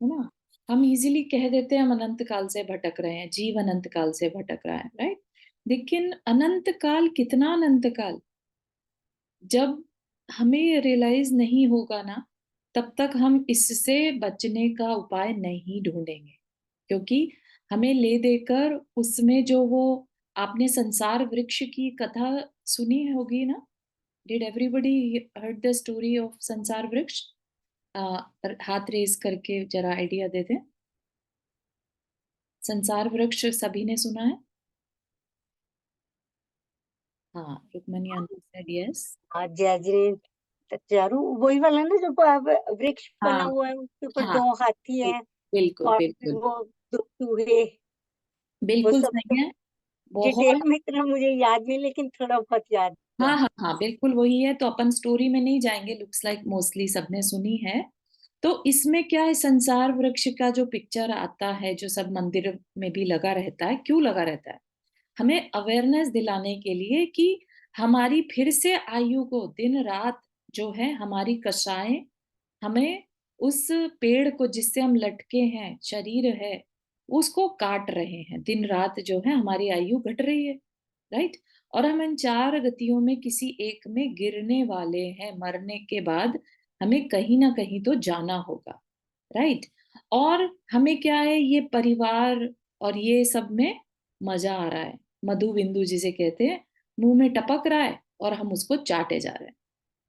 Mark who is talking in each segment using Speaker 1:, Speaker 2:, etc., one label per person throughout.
Speaker 1: है ना। हम इजीली कह देते हैं हम अनंत काल से भटक रहे हैं, जीव अनंत काल से भटक रहा है, राइट। लेकिन अनंत काल कितना अनंत काल, जब हमें रियलाइज नहीं होगा ना, तब तक हम इससे बचने का उपाय नहीं ढूंढेंगे। क्योंकि हमें ले देकर उसमें जो वो, आपने संसार वृक्ष की कथा सुनी होगी ना। Did everybody heard the story of संसार वृक्ष? हाथ रेस करके जरा आइडिया दे दें। संसार वृक्ष सभी ने सुना है? हाँ, रुक्मणी आंटी सेड यस।
Speaker 2: हाँ, जैजरी चारू वही वाला ना जो वृक्ष बना
Speaker 1: हाँ
Speaker 2: हुआ है, उसके ऊपर
Speaker 1: हाँ,
Speaker 2: 2 हाथी हैं
Speaker 1: बिल्कुल
Speaker 2: और फिर
Speaker 1: बिल्कुल।
Speaker 2: वो 2 चूहे। वो
Speaker 1: बिल्कुल
Speaker 2: सब तो
Speaker 1: सही है।
Speaker 2: डिटेल
Speaker 1: बहुत।
Speaker 2: में इतना मुझे याद नहीं, लेकिन थोड़ा बहुत याद है।
Speaker 1: हाँ हाँ हाँ, बिल्कुल वही है। तो अपन स्टोरी में नहीं जाएंगे, लुक्स लाइक मोस्टली सबने सुनी है। तो इसमें क्या है, संसार वृक्ष का जो पिक्चर आता है, जो सब मंदिर में भी लगा रहता है, क्यों लगा रहता है? हमें अवेयरनेस दिलाने के लिए कि हमारी फिर से आयु को, दिन रात जो है हमारी कषाएं, हमें उस पेड़ को जिससे हम लटके हैं, शरीर है, उसको काट रहे हैं। दिन रात जो है हमारी आयु घट रही है, राइट। और हम इन चार गतियों में किसी एक में गिरने वाले हैं। मरने के बाद हमें कहीं ना कहीं तो जाना होगा, राइट। और हमें क्या है, ये परिवार और ये सब में मजा आ रहा है, मधु बिंदु जिसे कहते हैं, मुंह में टपक रहा है और हम उसको चाटे जा रहे हैं,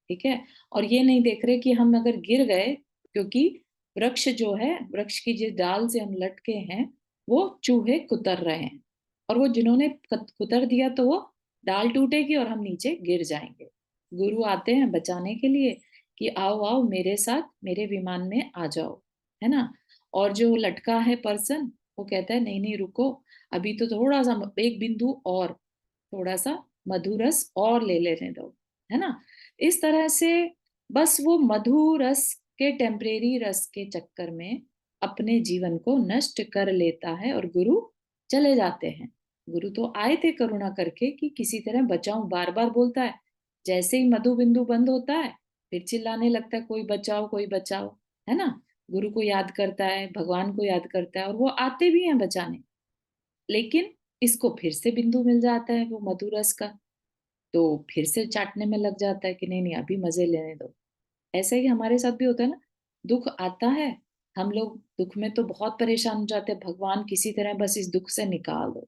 Speaker 1: ठीक है। और ये नहीं देख रहे कि हम अगर गिर गए, क्योंकि वृक्ष जो है, वृक्ष की जिस डाल से हम लटके हैं, वो चूहे कुतर रहे हैं। और वो जिन्होंने कुतर दिया, तो वो डाल टूटेगी और हम नीचे गिर जाएंगे। गुरु आते हैं बचाने के लिए कि आओ आओ मेरे साथ, मेरे विमान में आ जाओ, है ना। और जो लटका है पर्सन, वो कहता है नहीं नहीं रुको, अभी तो थोड़ा सा एक बिंदु और, थोड़ा सा मधुरस और ले लेने दो, है ना। इस तरह से बस वो मधु रस के, टेम्परेरी रस के चक्कर में अपने जीवन को नष्ट कर लेता है और गुरु चले जाते हैं। गुरु तो आए थे करुणा करके कि किसी तरह बचाऊं, बार बार बोलता है। जैसे ही मधु बिंदु बंद होता है, फिर चिल्लाने लगता है कोई बचाओ कोई बचाओ, है ना। गुरु को याद करता है, भगवान को याद करता है, और वो आते भी हैं बचाने। लेकिन इसको फिर से बिंदु मिल जाता है वो मधु रस का, तो फिर से चाटने में लग जाता है कि नहीं नहीं अभी मजे लेने दो। ऐसा ही हमारे साथ भी होता है ना। दुख आता है, हम लोग दुख में तो बहुत परेशान हो जाते हैं, भगवान किसी तरह बस इस दुख से निकाल दो,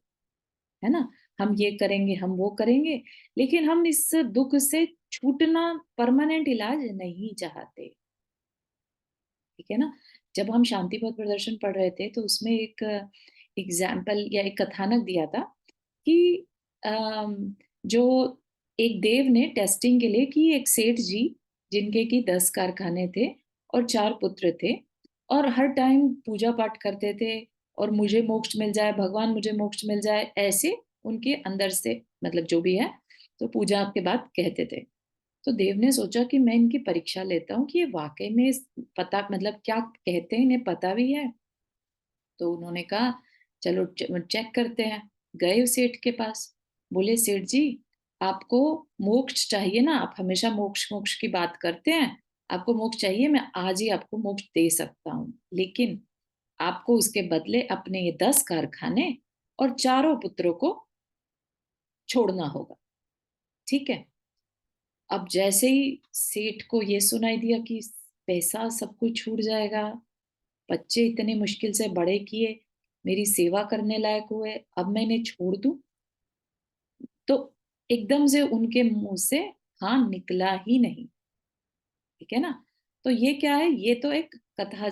Speaker 1: है ना। हम ये करेंगे, हम वो करेंगे, लेकिन हम इस दुख से छूटना, परमानेंट इलाज नहीं चाहते, ठीक है ना। जब हम शांति पथ प्रदर्शन पढ़ रहे थे, तो उसमें एक एग्जाम्पल या एक कथानक दिया था कि जो एक देव ने टेस्टिंग के लिए कि एक सेठ जी, जिनके की 10 कारखाने थे और 4 पुत्र थे, और हर टाइम पूजा पाठ करते थे, और मुझे मोक्ष मिल जाए भगवान, मुझे मोक्ष मिल जाए, ऐसे उनके अंदर से, मतलब जो भी है, तो पूजा के बाद कहते थे। तो देव ने सोचा कि मैं इनकी परीक्षा लेता हूँ कि ये वाकई में पता, मतलब क्या कहते हैं इन्हें पता भी है। तो उन्होंने कहा चलो चेक करते हैं। गए उस सेठ के पास, बोले सेठ जी, आपको मोक्ष चाहिए ना, आप हमेशा मोक्ष मोक्ष की बात करते हैं, आपको मोक्ष चाहिए, मैं आज ही आपको मोक्ष दे सकता हूँ, लेकिन आपको उसके बदले अपने ये 10 कारखाने और चारों पुत्रों को छोड़ना होगा, ठीक है। अब जैसे ही सेठ को ये सुनाई दिया कि पैसा सब कुछ छूट जाएगा, बच्चे इतने मुश्किल से बड़े किए, मेरी सेवा करने लायक हुए, अब मैं इन्हें छोड़ दूं, तो एकदम से उनके मुंह से हाँ निकला ही नहीं, ठीक है ना। तो ये क्या है, ये तो एक कथा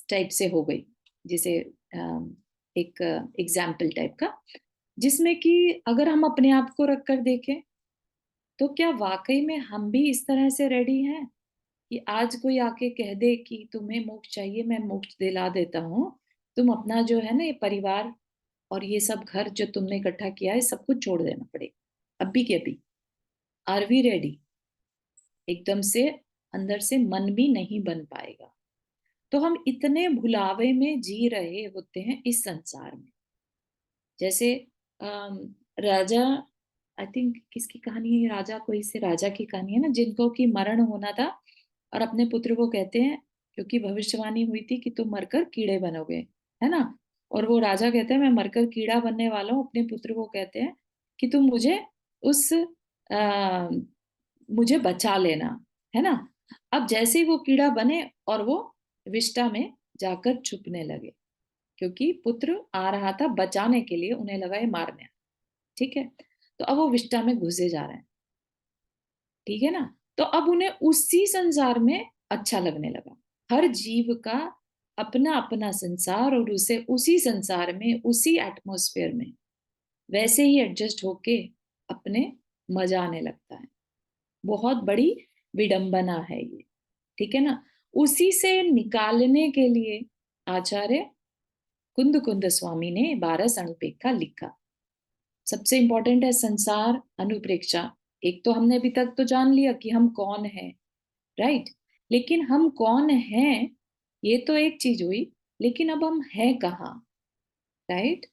Speaker 1: टाइप से हो गई, जिसे एक एग्जाम्पल टाइप का, जिसमें कि अगर हम अपने आप को रख कर देखें, तो क्या वाकई में हम भी इस तरह से रेडी हैं कि आज कोई आके कह दे कि तुम्हें मोक्ष चाहिए, मैं मोक्ष दिला देता हूँ, तुम अपना जो है ना ये परिवार और ये सब घर जो तुमने इकट्ठा किया है, सब कुछ छोड़ देना पड़ेगा अभी के अभी? Are we ready? एकदम से अंदर से मन भी नहीं बन पाएगा। तो हम इतने भुलावे में जी रहे होते हैं इस संसार में। जैसे राजा, आई थिंक किसकी कहानी है, राजा कोई से राजा की कहानी है ना, जिनको की मरण होना था और अपने पुत्र को कहते हैं क्योंकि भविष्यवाणी हुई थी कि तुम मरकर कीड़े बनोगे, है ना। और वो राजा कहते हैं मैं मरकर कीड़ा बनने वाला हूँ, अपने पुत्र को कहते हैं कि तुम मुझे उस आ, मुझे बचा लेना, है ना। अब जैसे ही वो कीड़ा बने और वो विष्टा में जाकर छुपने लगे, क्योंकि पुत्र आ रहा था बचाने के लिए, उन्हें लगा ये मारने, ठीक है। तो अब वो विष्टा में घुसे जा रहे हैं, ठीक है ना। तो अब उन्हें उसी संसार में अच्छा लगने लगा। हर जीव का अपना अपना संसार, और उसे उसी संसार में, उसी एटमॉस्फेयर में वैसे ही एडजस्ट होके अपने मजा आने लगता है। बहुत बड़ी विडंबना है ये, ठीक है ना। उसी से निकालने के लिए आचार्य कुंद कुंद स्वामी ने 12 अणुपेक्षा लिखा। सबसे इंपॉर्टेंट है संसार अनुप्रेक्षा। एक तो हमने अभी तक तो जान लिया कि हम कौन हैं, राइट। लेकिन हम कौन हैं ये तो एक चीज हुई, लेकिन अब हम हैं कहाँ, राइट।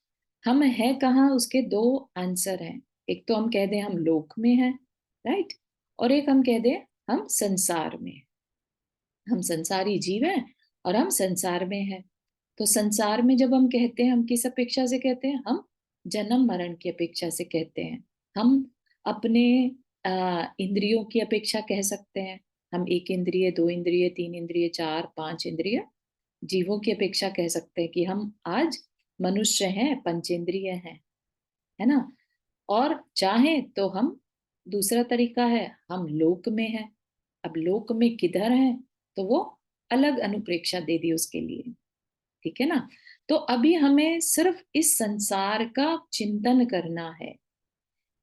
Speaker 1: हम हैं कहाँ, उसके दो आंसर हैं। एक तो हम कह दें हम लोक में हैं, राइट। और एक हम कह दें हम संसार में। हम संसारी जीव हैं और हम संसार में हैं। तो संसार में जब हम कहते हैं, हम किस अपेक्षा से कहते हैं, हम जन्म मरण की अपेक्षा से कहते हैं। हम अपने इंद्रियों की अपेक्षा कह सकते हैं। हम एक इंद्रिय, दो इंद्रिय, तीन इंद्रिय, चार पांच इंद्रिय जीवों की अपेक्षा कह सकते हैं कि हम आज मनुष्य हैं, पंचेंद्रिय हैं, है ना। और चाहें तो हम, दूसरा तरीका है, हम लोक में हैं। अब लोक में किधर है, तो वो अलग अनुप्रेक्षा दे दी उसके लिए, ठीक है ना। तो अभी हमें सिर्फ इस संसार का चिंतन करना है।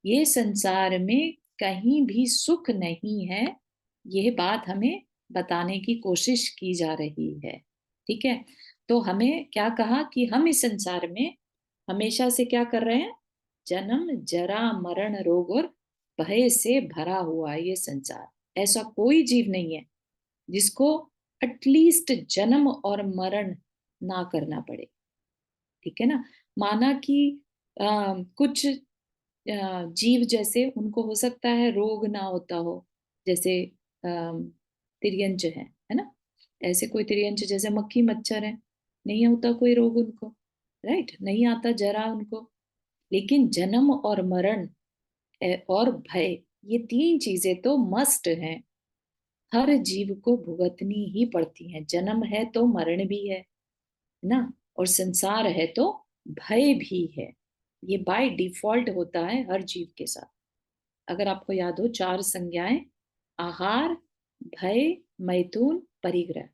Speaker 1: ये संसार में कहीं भी सुख नहीं है, ये बात हमें बताने की कोशिश की जा रही है, ठीक है। तो हमें क्या कहा कि हम इस संसार में हमेशा से क्या कर रहे हैं, जन्म जरा मरण रोग और भय से भरा हुआ है ये संसार। ऐसा कोई जीव नहीं है जिसको एटलीस्ट जन्म और मरण ना करना पड़े, ठीक है ना। माना कि कुछ जीव जैसे उनको हो सकता है रोग ना होता हो, जैसे तिर्यंच है ना। ऐसे कोई तिर्यंच जैसे मक्खी मच्छर है, नहीं होता कोई रोग उनको, राइट, नहीं आता जरा उनको। लेकिन जन्म और मरण और भय, ये तीन चीजें तो मस्ट हैं, हर जीव को भुगतनी ही पड़ती हैं। जन्म है तो मरण भी है ना, और संसार है तो भय भी है। ये बाय डिफॉल्ट होता है हर जीव के साथ। अगर आपको याद हो, चार संज्ञाएं, आहार, भय, मैथुन, परिग्रह,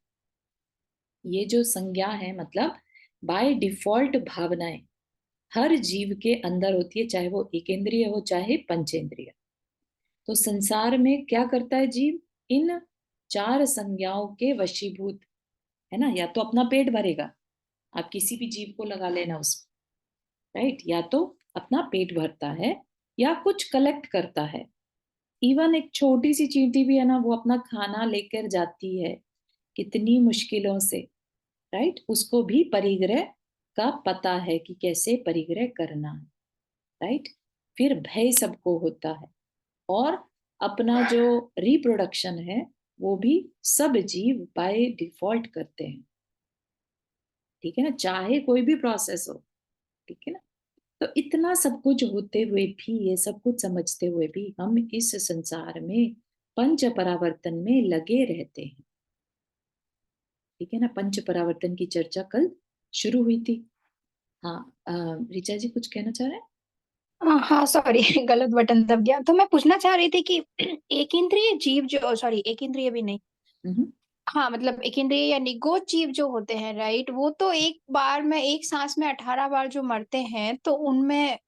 Speaker 1: ये जो संज्ञा है मतलब बाय डिफॉल्ट भावनाएं हर जीव के अंदर होती है, चाहे वो एकेंद्रिय हो चाहे पंचेंद्रिय। तो संसार में क्या करता है जीव, इन चार संज्ञाओं के वशीभूत, है ना। या तो अपना पेट भरेगा, आप किसी भी जीव को लगा लेना उसमें, राइट। या तो अपना पेट भरता है या कुछ कलेक्ट करता है। इवन एक छोटी सी चींटी भी है ना, वो अपना खाना लेकर जाती है कितनी मुश्किलों से, राइट। उसको भी परिग्रह का पता है कि कैसे परिग्रह करना है, राइट। फिर भय सबको होता है, और अपना जो रिप्रोडक्शन है वो भी सब जीव बाय डिफॉल्ट करते हैं, ठीक है ना, चाहे कोई भी प्रोसेस हो, ठीक है ना। तो इतना सब कुछ होते हुए भी, ये सब कुछ समझते हुए भी हम इस संसार में पंच परावर्तन में लगे रहते हैं, ठीक है ना। पंच परावर्तन की चर्चा कल शुरू हुई थी। हाँ, ऋचा जी कुछ कहना चाह रहे हैं।
Speaker 2: हाँ सॉरी गलत बटन दब गया। तो मैं पूछना चाह रही थी कि एक इंद्रिय जीव जो, सॉरी एक इंद्रिय भी नहीं,
Speaker 1: हम्म।
Speaker 2: हाँ मतलब एक इंद्रिय या निगोच जीव जो होते हैं, राइट, वो तो एक बार में, एक सांस में 18 बार जो मरते हैं, तो उनमें,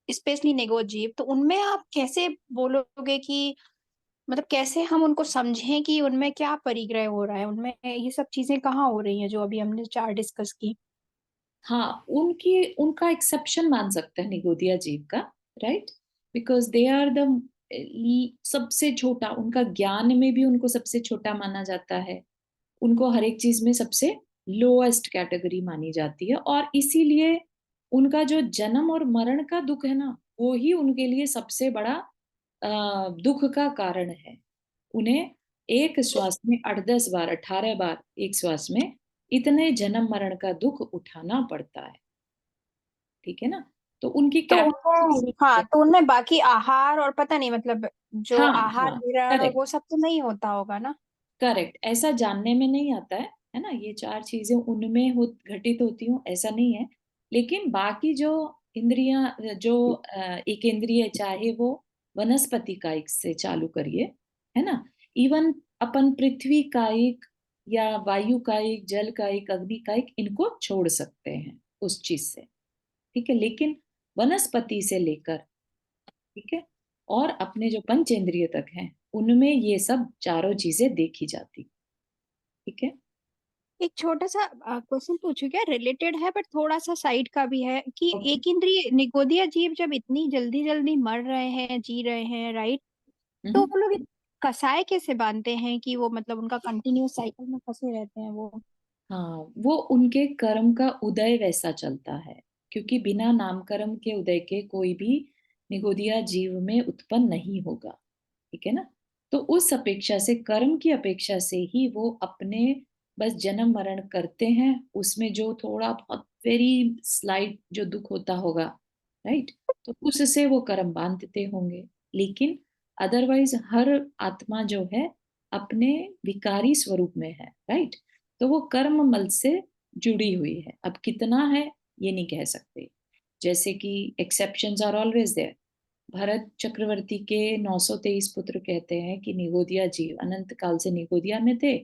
Speaker 2: स्पेशली निगोच जीव, तो उनमें आप कैसे बोलोगे कि, मतलब कैसे हम उनको समझें कि उनमें क्या परिग्रह हो रहा है, उनमें ये सब चीजें कहाँ हो रही हैं जो अभी हमने चार डिस्कस की।
Speaker 1: हाँ, उनकी उनका एक्सेप्शन मान सकते हैं निगोदिया जीव का, right. Because they are the सबसे छोटा, उनका ज्ञान में भी उनको सबसे छोटा माना जाता है। उनको हर एक चीज में सबसे लोएस्ट कैटेगरी मानी जाती है, और इसीलिए उनका जो जन्म और मरण का दुख है ना, वो ही उनके लिए सबसे बड़ा दुख का कारण है। उन्हें एक श्वास में 8-10 बार, 18 बार एक श्वास में इतने जन्म मरण का दुख उठाना पड़ता है। ठीक है ना? तो उनकी
Speaker 2: तो
Speaker 1: कैपेसिटी।
Speaker 2: उनमें हाँ, तो उनमें बाकी आहार और पता नहीं मतलब जो
Speaker 1: हाँ
Speaker 2: आहार
Speaker 1: हाँ,
Speaker 2: विहार और
Speaker 1: करेक्ट
Speaker 2: वो सब तो नहीं होता होगा ना?
Speaker 1: करेक्ट, ऐसा जानने में नहीं आता है ना? ये चार चीजें उनमें हो घटित होती हूँ ऐसा नहीं है। लेकिन बाकी जो इंद्रियां, जो एक इंद्रिय, चाहे वो वनस्पति कायिक से चालू करिए, है ना? इवन अपन पृथ्वी कायिक या वायु कायिक, जल कायिक, अग्नि कायिक, इनको छोड़ सकते हैं उस चीज से। ठीक है, लेकिन वनस्पति से लेकर, ठीक है, और अपने जो पंचेंद्रिय तक हैं, उनमें ये सब चारों चीजें देखी जाती। ठीक है।
Speaker 2: एक छोटा सा क्वेश्चन पूछू क्या, रिलेटेड है बट थोड़ा सा साइड का भी है कि
Speaker 1: ओके।
Speaker 2: एक इंद्रिय निगोदिया जीव जब इतनी जल्दी जल्दी मर रहे हैं, जी रहे हैं, राइट, तो
Speaker 1: हम्म।
Speaker 2: वो लोग कसाय कैसे बांधते हैं कि वो मतलब उनका कंटिन्यूस साइकिल में फंसे रहते हैं वो?
Speaker 1: हाँ, वो उनके कर्म का उदय वैसा चलता है, क्योंकि बिना नाम कर्म के उदय के कोई भी निगोदिया जीव में उत्पन्न नहीं होगा। ठीक है ना? तो उस अपेक्षा से, कर्म की अपेक्षा से ही वो अपने बस जन्म मरण करते हैं, उसमें जो थोड़ा बहुत वेरी स्लाइट जो दुख होता होगा, राइट, तो उससे वो कर्म बांधते होंगे। लेकिन अदरवाइज हर आत्मा जो है अपने विकारी स्वरूप में है, राइट, तो वो कर्म मल से जुड़ी हुई है। अब कितना है ये नहीं कह सकते, जैसे कि exceptions are always there. Bharat Chakravarti के 923 पुत्र कहते हैं कि निगोदिया जीव अनंत काल से निगोदिया में थे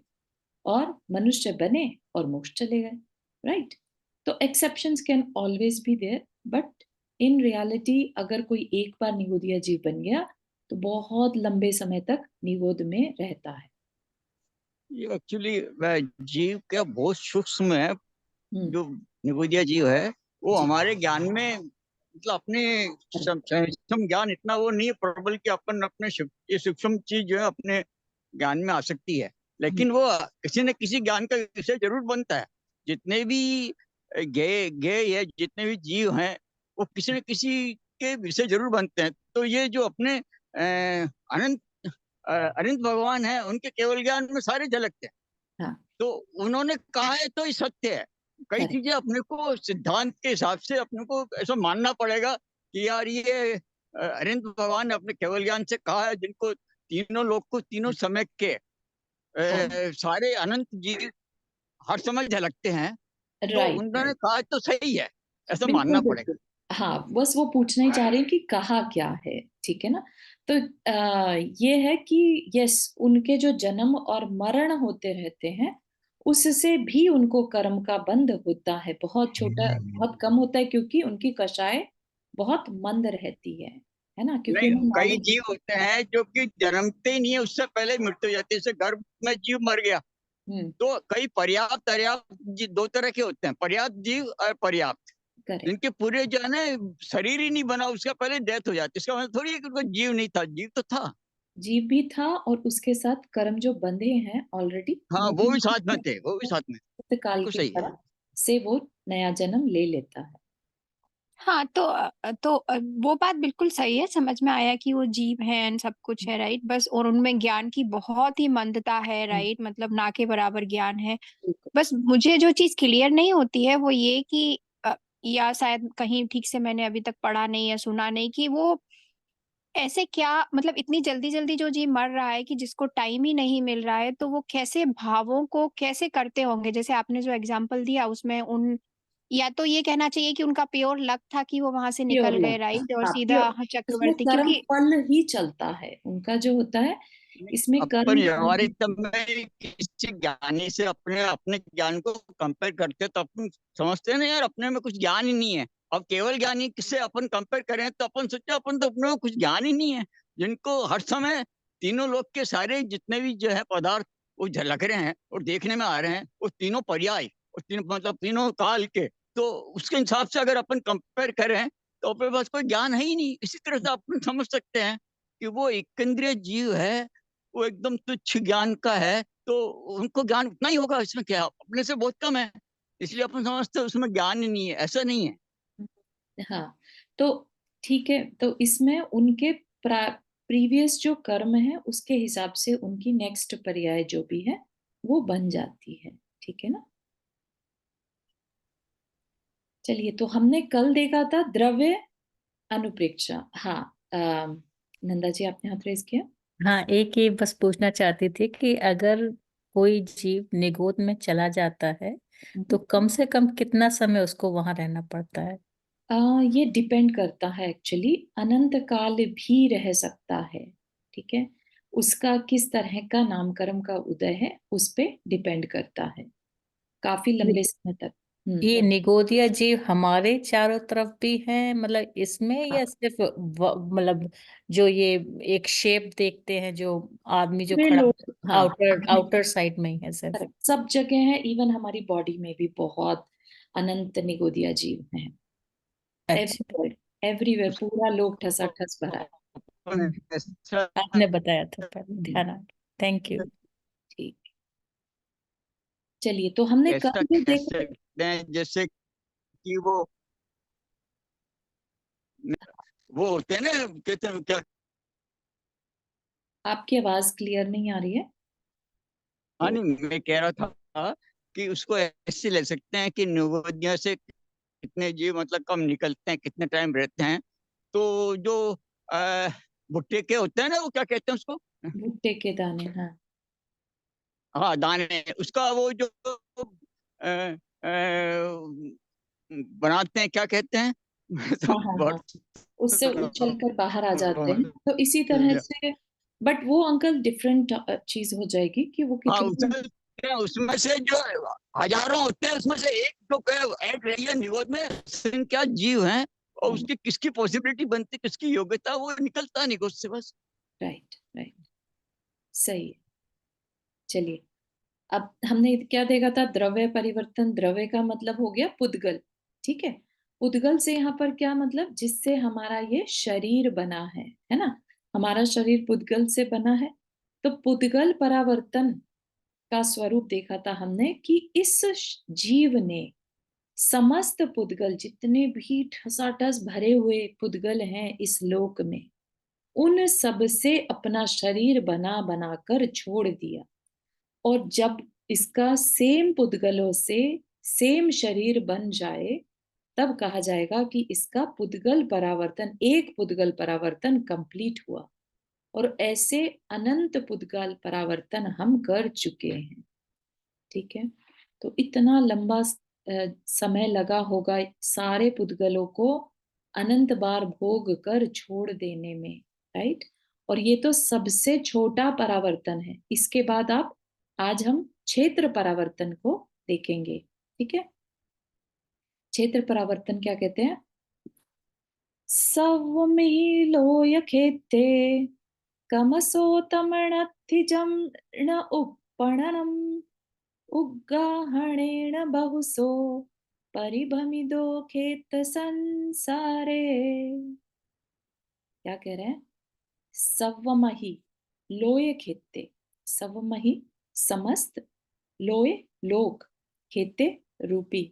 Speaker 1: और मनुष्य बने और मोक्ष चले गए, राइट। तो exceptions can always be there, but in reality अगर कोई एक बार निगोदिया जीव बन गया तो बहुत लंबे समय तक निगोद में रहता है।
Speaker 3: ये एक्चुअली जीव क्या बहुत सूक्ष्म है।
Speaker 1: हम्म।
Speaker 3: जो निगोदिया जीव है वो
Speaker 1: जी।
Speaker 3: हमारे ज्ञान में मतलब अपने सूक्ष्म ज्ञान इतना वो नहीं है, प्रबल कि अपन अपने ये सूक्ष्म चीज जो है अपने ज्ञान में आ सकती है।
Speaker 1: हम्म।
Speaker 3: लेकिन वो किसी न किसी ज्ञान का विषय जरूर बनता है। जितने भी गे गे या जितने भी जीव हैं वो किसी न किसी के विषय जरूर बनते हैं। तो ये जो अपने अनंत अनंत भगवान है उनके केवल ज्ञान में सारे झलकते हैं।
Speaker 1: हाँ।
Speaker 3: तो उन्होंने कहा है तो ये सत्य है। कई
Speaker 1: करेक्ट।
Speaker 3: चीजें अपने को सिद्धांत के हिसाब से अपने को ऐसा मानना पड़ेगा कि यार ये अनंत भगवान ने अपने केवल ज्ञान से कहा है, जिनको तीनों लोग को तीनों समय के
Speaker 1: हाँ।
Speaker 3: सारे अनंत जीव हर समय झलकते हैं। तो
Speaker 1: राइट
Speaker 3: उन्होंने
Speaker 1: राइट।
Speaker 3: कहा तो सही है, ऐसा
Speaker 1: बिल्कुल
Speaker 3: मानना पड़ेगा।
Speaker 1: बिल्कुल। हाँ, बस वो पूछना ही चाह रही कि कहा क्या है। ठीक है ना? तो ये है कि यस, उनके जो जन्म और मरण होते रहते हैं, उससे भी उनको कर्म का बंध होता है, बहुत छोटा, बहुत कम होता है, क्योंकि उनकी कषाय बहुत मंद रहती है ना? क्योंकि
Speaker 3: नहीं,
Speaker 1: उन्हें
Speaker 3: कई
Speaker 1: नॉलेज।
Speaker 3: जीव होते हैं जो कि जन्मते ही नहीं है, उससे पहले मृत्यु हो जाती है। जैसे गर्भ में जीव मर गया
Speaker 1: हम्म।
Speaker 3: तो कई पर्याप्त अर्याप्त दो तरह के होते हैं, पर्याप्त जीव और पर्याप्त।
Speaker 1: करेक्ट।
Speaker 3: जिनके पूरे जो है ना शरीर ही नहीं बना उसका पहले डेथ हो जाती है, इसका मतलब थोड़ी है कि उनको जीव नहीं था, जीव तो था।
Speaker 1: जीव भी था, और उसके साथ कर्म जो बंधे हैं ऑलरेडी,
Speaker 3: हाँ,
Speaker 1: वो
Speaker 3: वो
Speaker 1: भी
Speaker 3: भी साथ में थे, वो भी साथ में।
Speaker 1: काल
Speaker 3: बिल्कुल
Speaker 1: की
Speaker 3: सही है।
Speaker 1: तरह से वो नया जन्म ले लेता है।
Speaker 2: हाँ, तो वो बात बिल्कुल सही है, समझ में आया कि वो जीव हैं, सब कुछ है, राइट, बस और उनमें ज्ञान की बहुत ही मंदता है,
Speaker 1: हम्म।
Speaker 2: राइट, मतलब ना के बराबर ज्ञान है।
Speaker 1: बिल्कुल।
Speaker 2: बस मुझे जो चीज क्लियर नहीं होती है वो ये कि या शायद कहीं ठीक से मैंने अभी तक पढ़ा नहीं या सुना नहीं कि वो ऐसे क्या मतलब इतनी जल्दी जल्दी जो जीव मर रहा है कि जिसको टाइम ही नहीं मिल रहा है, तो वो कैसे भावों को कैसे करते होंगे? जैसे आपने जो एग्जांपल दिया उसमें उन, या तो ये कहना चाहिए कि उनका प्योर लक था कि वो वहां से
Speaker 1: प्योर
Speaker 2: निकल गए,
Speaker 1: लव था।
Speaker 2: राइट, और
Speaker 1: हाँ,
Speaker 2: सीधा
Speaker 1: प्योर। इसमें
Speaker 2: चक्रवर्ती,
Speaker 1: कर्म
Speaker 2: क्योंकि
Speaker 1: फल ही चलता है उनका जो होता है, इसमें
Speaker 3: अपन
Speaker 1: कर्म फल ही।
Speaker 3: व्यवहारिक में किसी ज्ञानी से अपने अपने ज्ञान को कंपेयर करते तो अपन समझते हैं ना यार अपने में कुछ ज्ञान ही नहीं है। अब केवल ज्ञानी किससे अपन कंपेयर करें तो अपन सोचे अपन तो अपने में कुछ ज्ञान ही नहीं है। जिनको हर समय तीनों लोग के सारे जितने भी जो है पदार्थ वो झलक रहे हैं और देखने में आ रहे हैं, वो तीनों पर्याय और तीनों मतलब तीनों काल के। तो उसके हिसाब से अगर अपन कंपेयर करें तो अपने पास कोई ज्ञान है ही नहीं। इसी तरह से अपन समझ सकते हैं कि वो एक इंद्रिय जीव है, वो एकदम तुच्छ ज्ञान का है। तो उनको ज्ञान उतना ही होगा, इसमें क्या अपने से बहुत कम है, इसलिए अपन समझते हैं उसमें ज्ञान ही नहीं है। ऐसा नहीं है।
Speaker 1: हाँ, तो ठीक है, तो इसमें उनके प्रीवियस जो कर्म है उसके हिसाब से उनकी नेक्स्ट पर्याय जो भी है वो बन जाती है। ठीक है ना। चलिए, तो हमने कल देखा था द्रव्य अनुप्रेक्षा। हाँ, नंदा जी आपने हाथ रेज किया।
Speaker 4: हाँ, एक ये बस पूछना चाहती थी कि अगर कोई जीव निगोद में चला जाता है तो कम से कम कितना समय उसको वहां रहना पड़ता है?
Speaker 1: ये डिपेंड करता है एक्चुअली, अनंत काल भी रह सकता है। ठीक है, उसका किस तरह का नामकर्म का उदय है उस पे डिपेंड करता है, काफी लंबे समय तक।
Speaker 4: ये निगोदिया जीव हमारे चारों तरफ भी हैं, मतलब इसमें, या सिर्फ मतलब जो ये एक शेप देखते हैं जो आदमी जो
Speaker 1: वे
Speaker 4: खड़ा
Speaker 1: लोग, हाँ,
Speaker 4: आउटर साइड में ही है सिर्फ?
Speaker 1: correct, सब जगह है, इवन हमारी बॉडी में भी बहुत अनंत निगोदिया जीव हैं।
Speaker 4: अच्छा।
Speaker 1: एवरीवेयर, एवरीवेयर पूरा लोग ठसा
Speaker 3: उसको
Speaker 1: ठस भरा है।
Speaker 3: अपन ऐसा
Speaker 4: आपने बताया था पहले,
Speaker 1: हम्म,
Speaker 4: ध्यान आ गया। Thank you.
Speaker 1: ठीक। चलिए, तो हमने
Speaker 3: ऐसा
Speaker 1: कल भी
Speaker 3: कह
Speaker 1: देखा।
Speaker 3: सकते हैं जैसे कि वो होते हैं ना, कहते हैं क्या।
Speaker 1: आपकी आवाज क्लियर नहीं आ रही है।
Speaker 3: हाँ,
Speaker 1: तो
Speaker 3: नहीं, मैं कह रहा था कि उसको ऐसे ले सकते हैं कि नवोदिया से कितने जीव मतलब कम निकलते हैं, कितने टाइम रहते हैं। तो जो अ, भुट्टे के होते हैं ना, वो क्या कहते हैं उसको।
Speaker 1: भुट्टे के दाने, हाँ।
Speaker 3: हाँ, दाने, उसका वो जो अ, अ, बनाते हैं, क्या कहते हैं। तो
Speaker 1: हाँ हाँ हाँ,
Speaker 3: बहुत
Speaker 1: उससे उछल कर बाहर आ जाते हैं, तो इसी तरह से। बट वो अंकल डिफरेंट चीज हो जाएगी कि वो
Speaker 3: हाँ,
Speaker 1: कितने।
Speaker 3: उसमें से जो हजारों होते हैं, उसमें से एक जो ऐड रही है निगोद में, क्या जीव हैं, और उसकी किसकी पॉसिबिलिटी बनती, किसकी योग्यता, वो निकलता निगोद से बस।
Speaker 1: राइट, राइट, सही है। चलिए, अब हमने क्या देखा था, द्रव्य परिवर्तन। द्रव्य का मतलब हो गया पुद्गल। ठीक है, पुद्गल से यहाँ पर क्या मतलब, जिससे हमारा ये शरीर बना है ना। हमारा शरीर पुद्गल से बना है। तो पुद्गल परावर्तन का स्वरूप देखा था हमने कि इस जीव ने समस्त पुद्गल, जितने भी ठसाठस भरे हुए पुद्गल हैं इस लोक में, उन सब से अपना शरीर बना बना कर छोड़ दिया। और जब इसका सेम पुद्गलों से सेम शरीर बन जाए, तब कहा जाएगा कि इसका पुद्गल परावर्तन, एक पुद्गल परावर्तन कंप्लीट हुआ। और ऐसे अनंत पुद्गल परावर्तन हम कर चुके हैं। ठीक है, तो इतना लंबा समय लगा होगा सारे पुद्गलों को अनंत बार भोग कर छोड़ देने में। राइट, और ये तो सबसे छोटा परावर्तन है। इसके बाद आप, आज हम क्षेत्र परावर्तन को देखेंगे। ठीक है, क्षेत्र परावर्तन क्या कहते हैं। सवमिलोय खेते कमसो तमणत्थिजं न uppणनम् उग्गाहणेन बहुसो परिभमिदो खेत संसारे। क्या कह रहे हैं, सवमहि लोय खेते। सवमहि समस्त, लोय लोक, खेते रूपी,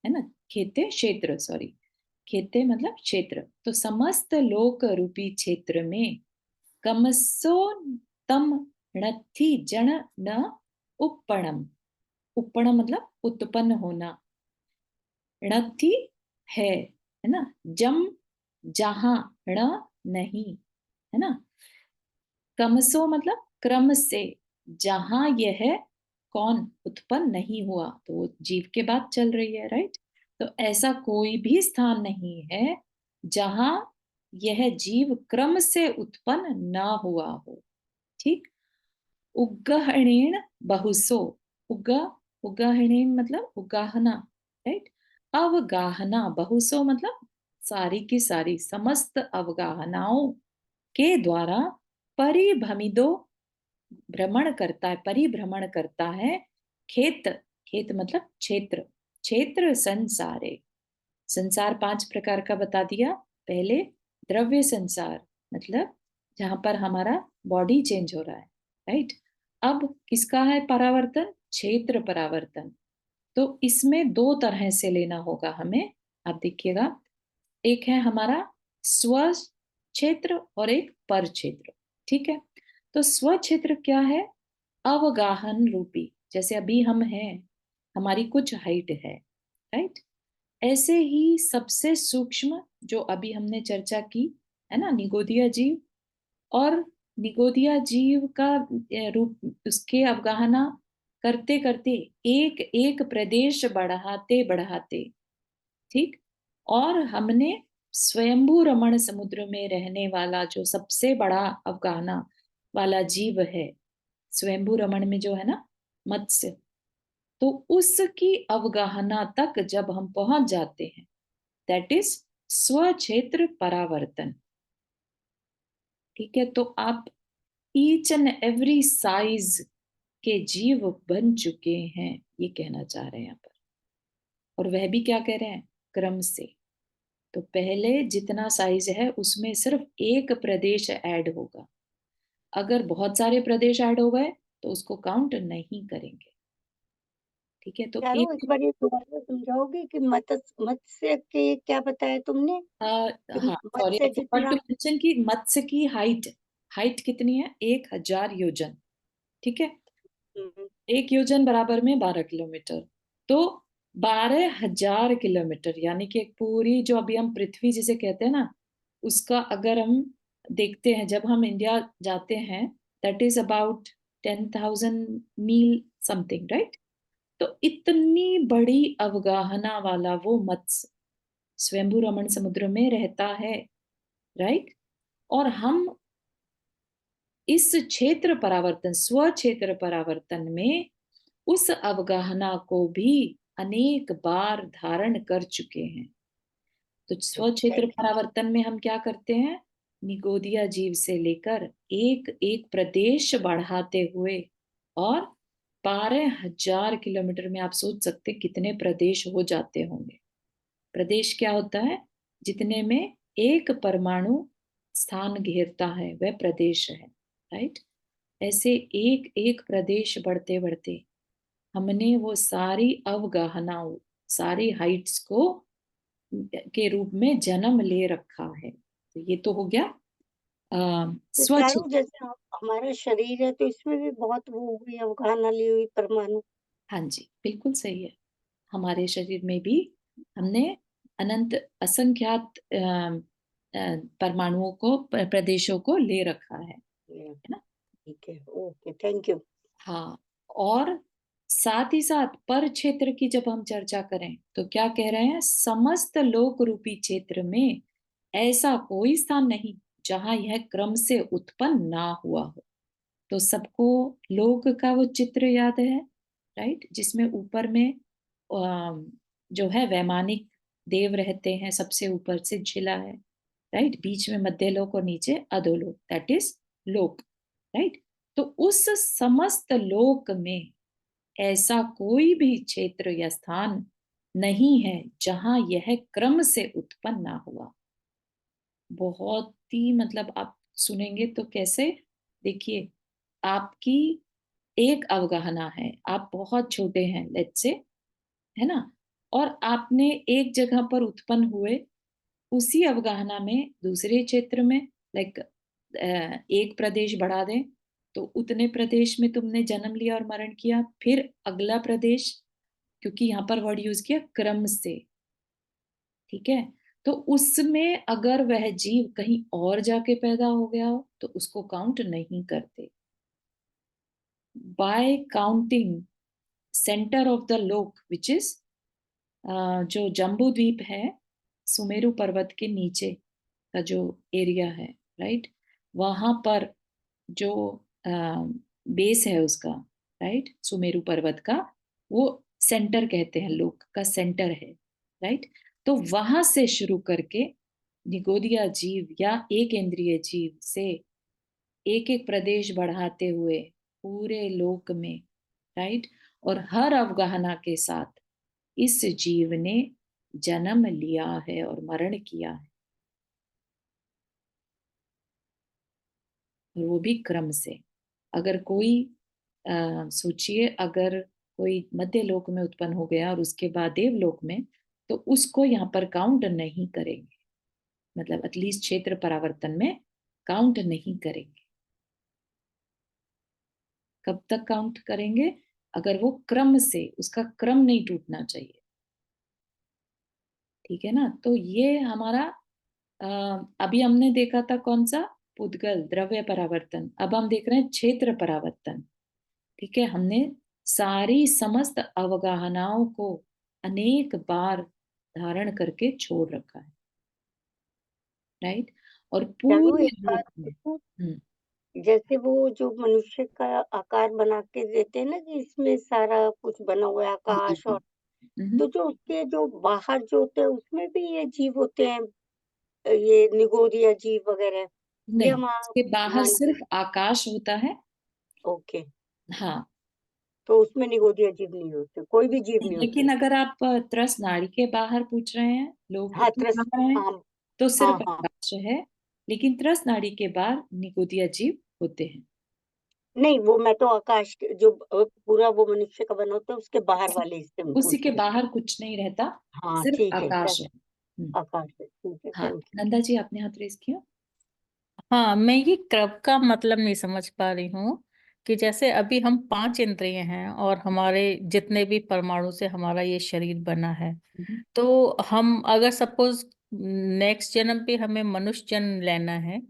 Speaker 1: है ना। खेते क्षेत्र, सॉरी, खेते मतलब क्षेत्र। तो समस्त लोक रूपी क्षेत्र में कमसो तम णत्थि जन न uppणम। uppण मतलब उत्पन्न होना, णत्थि है ना। जम जहां, ण नहीं, है ना। कमसो मतलब क्रम से, जहां यह कौन उत्पन्न नहीं हुआ, तो वो जीव के बाद चल रही है। राइट, तो ऐसा कोई भी स्थान नहीं है जहां यह जीव क्रम से उत्पन्न ना हुआ हो। ठीक, उग्गहणेन बहुसो, उग्ग, उग्गहणेन मतलब उगाहना। राइट, अवगाहना, बहुसो मतलब सारी की सारी, समस्त अवगाहनाओं के द्वारा परिभ्रमिदो, भ्रमण करता है, परिभ्रमण करता है। खेत, खेत मतलब क्षेत्र, क्षेत्र संसारे। संसार 5 प्रकार का बता दिया पहले। द्रव्य संसार मतलब जहां पर हमारा बॉडी चेंज हो रहा है। राइट, अब किसका है परावर्तन, क्षेत्र परावर्तन। तो इसमें दो तरह से लेना होगा हमें। आप देखिएगा, एक है हमारा स्व क्षेत्र और एक पर क्षेत्र। ठीक है, तो स्व क्षेत्र क्या है? अवगाहन रूपी, जैसे अभी हम हैं, हमारी कुछ हाइट है, राइट? ऐसे ही सबसे सूक्ष्म जो अभी हमने चर्चा की है ना, निगोदिया जीव, और निगोदिया जीव का रूप, उसके अवगाहना करते करते एक एक प्रदेश बढ़ाते बढ़ाते, ठीक, और हमने स्वयंभू रमण समुद्र में रहने वाला जो सबसे बड़ा अवगाहना वाला जीव है, स्वयंभू रमण में जो है ना, मत्स्य, तो उसकी अवगाहना तक जब हम पहुंच जाते हैं, दैट इज स्व क्षेत्र परावर्तन। ठीक है, तो आप ईच एंड एवरी साइज के जीव बन चुके हैं, ये कहना चाह रहे हैं यहाँ पर। और वह भी क्या कह रहे हैं? क्रम से। तो पहले जितना साइज है उसमें सिर्फ एक प्रदेश ऐड होगा, अगर बहुत सारे प्रदेश ऐड हो गए तो उसको काउंट नहीं करेंगे। ठीक है, तो
Speaker 5: चारू
Speaker 1: एक
Speaker 5: एक बार ये दोबारा समझाओगे कि मत्स्य के क्या बताया तुमने कि
Speaker 1: हाँ सॉरी,
Speaker 5: मत्स्य
Speaker 1: आई फॉरगॉट टू
Speaker 5: जितना
Speaker 1: मेंशन कि मत्स्य की हाइट कितनी है? 1000 योजन। ठीक है,
Speaker 5: हम्म,
Speaker 1: 1 योजन बराबर में 12 किलोमीटर, तो 12,000 किलोमीटर, यानी कि एक पूरी जो अभी हम पृथ्वी जिसे कहते हैं ना, उसका अगर हम देखते हैं, जब हम इंडिया जाते हैं, that is about 10,000 mile something, right? तो इतनी बड़ी अवगाहना वाला वो मत्स्य स्वयंभू रमण समुद्र में रहता है, राइट? और हम इस क्षेत्र परावर्तन, स्व क्षेत्र परावर्तन में उस अवगाहना को भी अनेक बार धारण कर चुके हैं। तो स्व क्षेत्र
Speaker 5: थैंक
Speaker 1: परावर्तन में हम क्या करते हैं? निगोदिया जीव से लेकर एक एक प्रदेश बढ़ाते हुए, और 12,000 किलोमीटर में आप सोच सकते हैं कितने प्रदेश हो जाते होंगे। प्रदेश क्या होता है? जितने में एक परमाणु स्थान घेरता है वह प्रदेश है, राइट? ऐसे एक एक प्रदेश बढ़ते बढ़ते हमने वो सारी अवगाहनाओं, सारी हाइट्स को के रूप में जन्म ले रखा है। तो ये तो हो गया
Speaker 5: तो
Speaker 1: स्वच्छ।
Speaker 5: चारू जैसे हमारा शरीर है तो इसमें भी बहुत वो हुई अवगाहना ली हुई परमाणु।
Speaker 1: हाँ जी, बिल्कुल सही है। हमारे शरीर में भी हमने अनंत असंख्यात परमाणुओं को, प्रदेशों को ले रखा है ना?
Speaker 5: ठीक है, ओके, थैंक यू।
Speaker 1: हाँ, और साथ ही साथ पर क्षेत्र की जब हम चर्चा करें तो क्या कह रहे हैं? समस्त लोक रूपी क्षेत्र में ऐसा कोई स्थान नहीं जहां यह क्रम से उत्पन्न ना हुआ हो। तो सबको लोक का वो चित्र याद है, राइट? जिसमें ऊपर में जो है वैमानिक देव रहते हैं, सबसे ऊपर से जिला है, राइट? बीच में मध्य लोक और नीचे अधोलोक, दैट इज लोक, राइट? तो उस समस्त लोक में ऐसा कोई भी क्षेत्र या स्थान नहीं है जहां यह क्रम से उत्पन्न ना हुआ। बहुत ही, मतलब आप सुनेंगे तो कैसे, देखिए, आपकी एक अवगाहना है, आप बहुत छोटे हैं, लेट्स से, है ना, और आपने एक जगह पर उत्पन्न हुए, उसी अवगाहना में दूसरे क्षेत्र में, लाइक एक प्रदेश बढ़ा दें तो उतने प्रदेश में तुमने जन्म लिया और मरण किया, फिर अगला प्रदेश, क्योंकि यहाँ पर वर्ड यूज किया क्रम से, ठीक है? तो उसमें अगर वह जीव कहीं और जाके पैदा हो गया हो तो उसको काउंट नहीं करते। Bye counting centre of the लोक विच इज जो जम्बू द्वीप है, सुमेरु पर्वत के नीचे का जो एरिया है, राइट? वहां पर जो बेस है उसका, राइट, सुमेरु पर्वत का, वो सेंटर कहते हैं, लोक का सेंटर है, राइट? तो वहां से शुरू करके निगोदिया जीव या एक इंद्रिय जीव से एक एक प्रदेश बढ़ाते हुए पूरे लोक में, राइट, और हर अवगाहना के साथ इस जीव ने जन्म लिया है और मरण किया है, और वो भी क्रम से। अगर कोई सोचिए, अगर कोई मध्य लोक में उत्पन्न हो गया और उसके बाद देवलोक में, तो उसको यहाँ पर काउंट नहीं करेंगे, मतलब एटलीस्ट क्षेत्र परावर्तन में काउंट नहीं करेंगे। कब तक काउंट करेंगे? अगर वो क्रम से, उसका क्रम नहीं टूटना चाहिए, ठीक है ना? तो ये हमारा अभी हमने देखा था कौन सा? पुद्गल, द्रव्य परावर्तन। अब हम देख रहे हैं क्षेत्र परावर्तन। ठीक है, हमने सारी समस्त अवगाहनाओं को अनेक बार धारण करके छोड़ रखा है, राइट? और
Speaker 5: चारू
Speaker 1: पूरे
Speaker 5: एक बात
Speaker 1: रूप में
Speaker 5: पूछूं,
Speaker 1: हम्म,
Speaker 5: जैसे वो जो मनुष्य का आकार बना के देते हैं ना कि इसमें सारा कुछ बना हुआ है, आकाश और
Speaker 1: हम्म,
Speaker 5: तो जो उसके जो बाहर जो होते हैं उसमें भी ये जीव होते हैं, ये निगोरिया जीव वगैरह, ये
Speaker 1: नहीं,
Speaker 5: हम
Speaker 1: इसके बाहर
Speaker 5: मान
Speaker 1: सिर्फ आकाश होता है।
Speaker 5: ओके,
Speaker 1: हाँ,
Speaker 5: तो उसमें निगोरिया जीव नहीं होते, कोई भी जीव नहीं होते।
Speaker 1: लेकिन अगर आप त्रस नाड़ी के बाहर पूछ रहे हैं, लोग
Speaker 5: हाँ
Speaker 1: के
Speaker 5: त्रस,
Speaker 1: बाहर है,
Speaker 5: हाँ
Speaker 1: तो
Speaker 5: हाँ
Speaker 1: सिर्फ
Speaker 5: हाँ,
Speaker 1: आकाश है। लेकिन त्रस नाड़ी के बाहर निगोदिया जीव होते हैं।
Speaker 5: नहीं वो मैं तो आकाश जो पूरा वो मनुष्य का बना होता है उसके बाहर वाले हिस्से में
Speaker 1: उसी
Speaker 5: पूछ
Speaker 1: के
Speaker 5: रही
Speaker 1: बाहर कुछ नहीं रहता,
Speaker 5: हूँ। हाँ
Speaker 1: सिर्फ
Speaker 5: ठीक है,
Speaker 1: आकाश है।
Speaker 5: आकाश है, ठीक है,
Speaker 1: हाँ,
Speaker 5: थैंक यू।
Speaker 1: नंदा जी आपने हाथ रेस किया।
Speaker 4: हाँ, मैं ये क्रम का मतलब नहीं समझ पा रही हूँ कि जैसे अभी हम 5 इंद्रिय हैं और हमारे जितने भी परमाणु से हमारा ये शरीर बना है,
Speaker 1: हम्म,
Speaker 4: तो हम अगर सपोज नेक्स्ट जन्म पे हमें मनुष्य जन्म लेना है,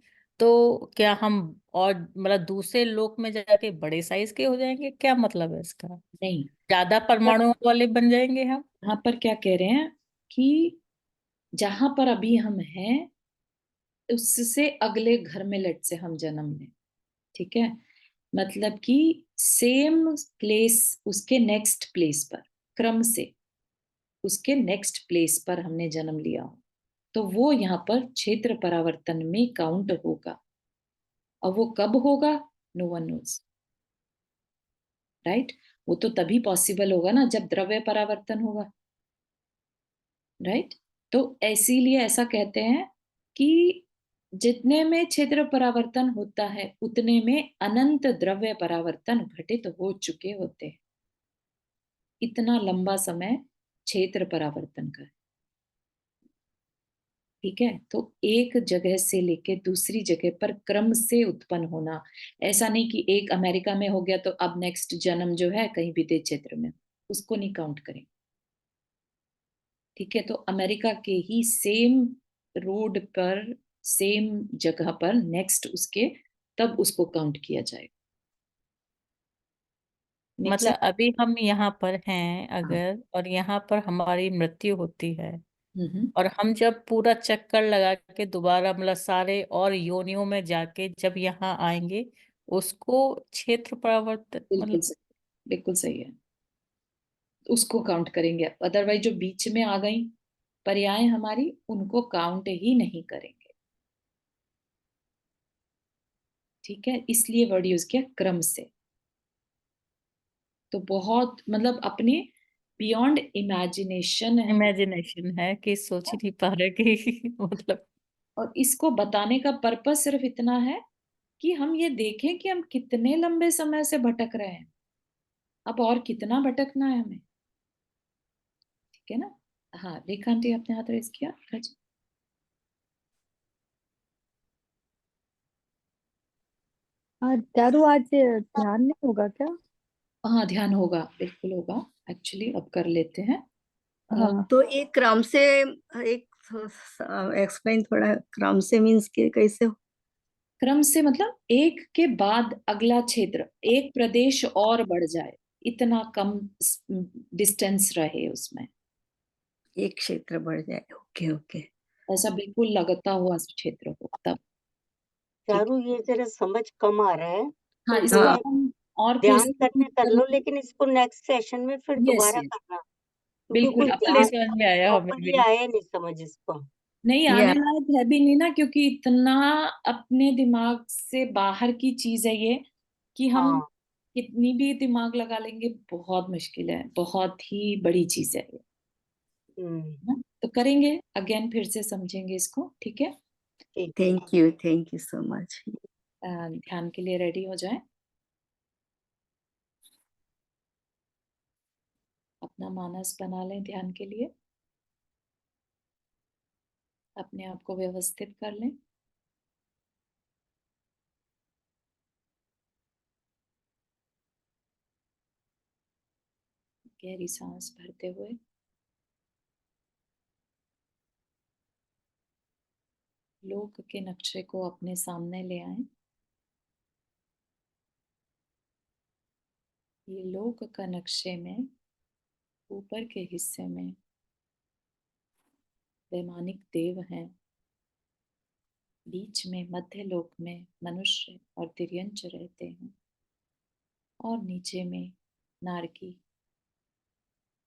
Speaker 4: तो क्या हम और मतलब दूसरे लोक में जाके बड़े साइज के हो जाएंगे? क्या मतलब है इसका?
Speaker 1: नहीं,
Speaker 4: ज्यादा
Speaker 1: पर
Speaker 4: परमाणुओं वाले बन जाएंगे हम?
Speaker 1: यहाँ पर क्या कह रहे हैं कि जहां पर अभी हम हैं उससे अगले घर में लेट से हम जन्म लें, ठीक है? मतलब कि सेम प्लेस, उसके नेक्स्ट प्लेस पर, क्रम से उसके नेक्स्ट प्लेस पर हमने जन्म लिया हो, तो वो यहाँ पर क्षेत्र परावर्तन में काउंट होगा। और वो कब होगा? No one knows, right? वो तो तभी पॉसिबल होगा ना जब द्रव्य परावर्तन होगा, राइट? तो इसीलिए ऐसा कहते हैं कि जितने में क्षेत्र परावर्तन होता है उतने में अनंत द्रव्य परावर्तन घटित हो चुके होते हैं। इतना लंबा समय क्षेत्र परावर्तन का है, ठीक है? तो एक जगह से लेके दूसरी जगह पर क्रम से उत्पन्न होना, ऐसा नहीं कि एक अमेरिका में हो गया तो अब नेक्स्ट जन्म जो है कहीं विदेश क्षेत्र में, उसको नहीं काउंट करें, ठीक है? तो अमेरिका के ही सेम रोड पर, सेम जगह पर नेक्स्ट उसके, तब उसको काउंट किया जाएगा। नेक्स्ट।
Speaker 4: मतलब अभी हम यहाँ पर हैं
Speaker 1: हाँ।
Speaker 4: अगर, और यहाँ पर हमारी मृत्यु होती है,
Speaker 1: हम्म,
Speaker 4: और हम जब पूरा चक्कर लगा के दोबारा मतलब सारे और योनियों में जाके जब यहाँ आएंगे, उसको क्षेत्र परावर्तन
Speaker 1: बिल्कुल
Speaker 4: मतलब?
Speaker 1: सही, बिल्कुल सही है, उसको काउंट करेंगे। अदरवाइज जो बीच में आ गई पर्याय हमारी, उनको काउंट ही नहीं करेंगे, ठीक है? इसलिए वर्ड यूज किया क्रम से। तो बहुत मतलब अपने बियॉन्ड इमेजिनेशन है।
Speaker 4: इमेजिनेशन है कि सोच ही नहीं पा रहे कि मतलब।
Speaker 1: और इसको बताने का पर्पस सिर्फ इतना है कि हम ये देखें कि हम कितने लंबे समय से भटक रहे हैं, अब और कितना भटकना है हमें, ठीक है ना? हाँ, रेखा आंटी आपने हाथ रेस किया। हाँ जी।
Speaker 6: चारू आज ध्यान नहीं होगा क्या?
Speaker 1: हाँ, ध्यान होगा, बिल्कुल होगा। एक्चुअली अब कर लेते हैं।
Speaker 6: हाँ,
Speaker 7: तो एक क्रम से, एक एक्सप्लेन थोड़ा, क्रम से मीन्स के कैसे हो?
Speaker 1: क्रम से मतलब एक के बाद अगला क्षेत्र, एक प्रदेश और बढ़ जाए, इतना कम डिस्टेंस रहे उसमें,
Speaker 7: एक क्षेत्र बढ़ जाए, ओके ओके।
Speaker 1: ऐसा बिल्कुल लगता हुआ क्षेत्र हो तब, ठीक।
Speaker 5: चारू ये जरा समझ कम आ रहा है,
Speaker 1: हाँ,
Speaker 5: तो
Speaker 1: इसको
Speaker 7: हाँ,
Speaker 5: मैं
Speaker 1: हम और फिर
Speaker 5: ध्यान
Speaker 1: से
Speaker 5: करने कर
Speaker 1: कर
Speaker 5: लो,
Speaker 1: लेंगे।
Speaker 5: लेकिन इसको नेक्स्ट सेशन में फिर
Speaker 1: यस
Speaker 5: दोबारा
Speaker 1: यस,
Speaker 5: करना, क्योंकि
Speaker 1: बिल्कुल
Speaker 5: कुछ
Speaker 1: अब
Speaker 4: बिल्कुल नहीं
Speaker 5: ध्यान
Speaker 4: समझ में आया हमें
Speaker 5: प्रॉपरली
Speaker 4: भी।
Speaker 5: आया नहीं समझ इसको।
Speaker 1: नहीं
Speaker 7: या
Speaker 1: आने लायक है भी नहीं ना, क्योंकि इतना अपने दिमाग से बाहर की चीज है ये, कि हम
Speaker 5: हाँ
Speaker 1: कितनी भी दिमाग लगा लेंगे बहुत मुश्किल है, बहुत ही बड़ी चीज है ये,
Speaker 5: हम्म,
Speaker 1: है ना? तो करेंगे अगेन, फिर से समझेंगे इसको, ठीक है?
Speaker 5: ठीक है।
Speaker 7: Thank you so much.
Speaker 1: ध्यान के लिए रेडी हो जाए, अपना मानस बना लें ध्यान के लिए, अपने आप को व्यवस्थित कर लें। गहरी सांस भरते हुए लोक के नक्शे को अपने सामने ले आए। ये लोक का नक्शे में ऊपर के हिस्से में वैमानिक देव हैं, बीच में मध्य लोक में मनुष्य और तिर्यंच रहते हैं, और नीचे में नारकी,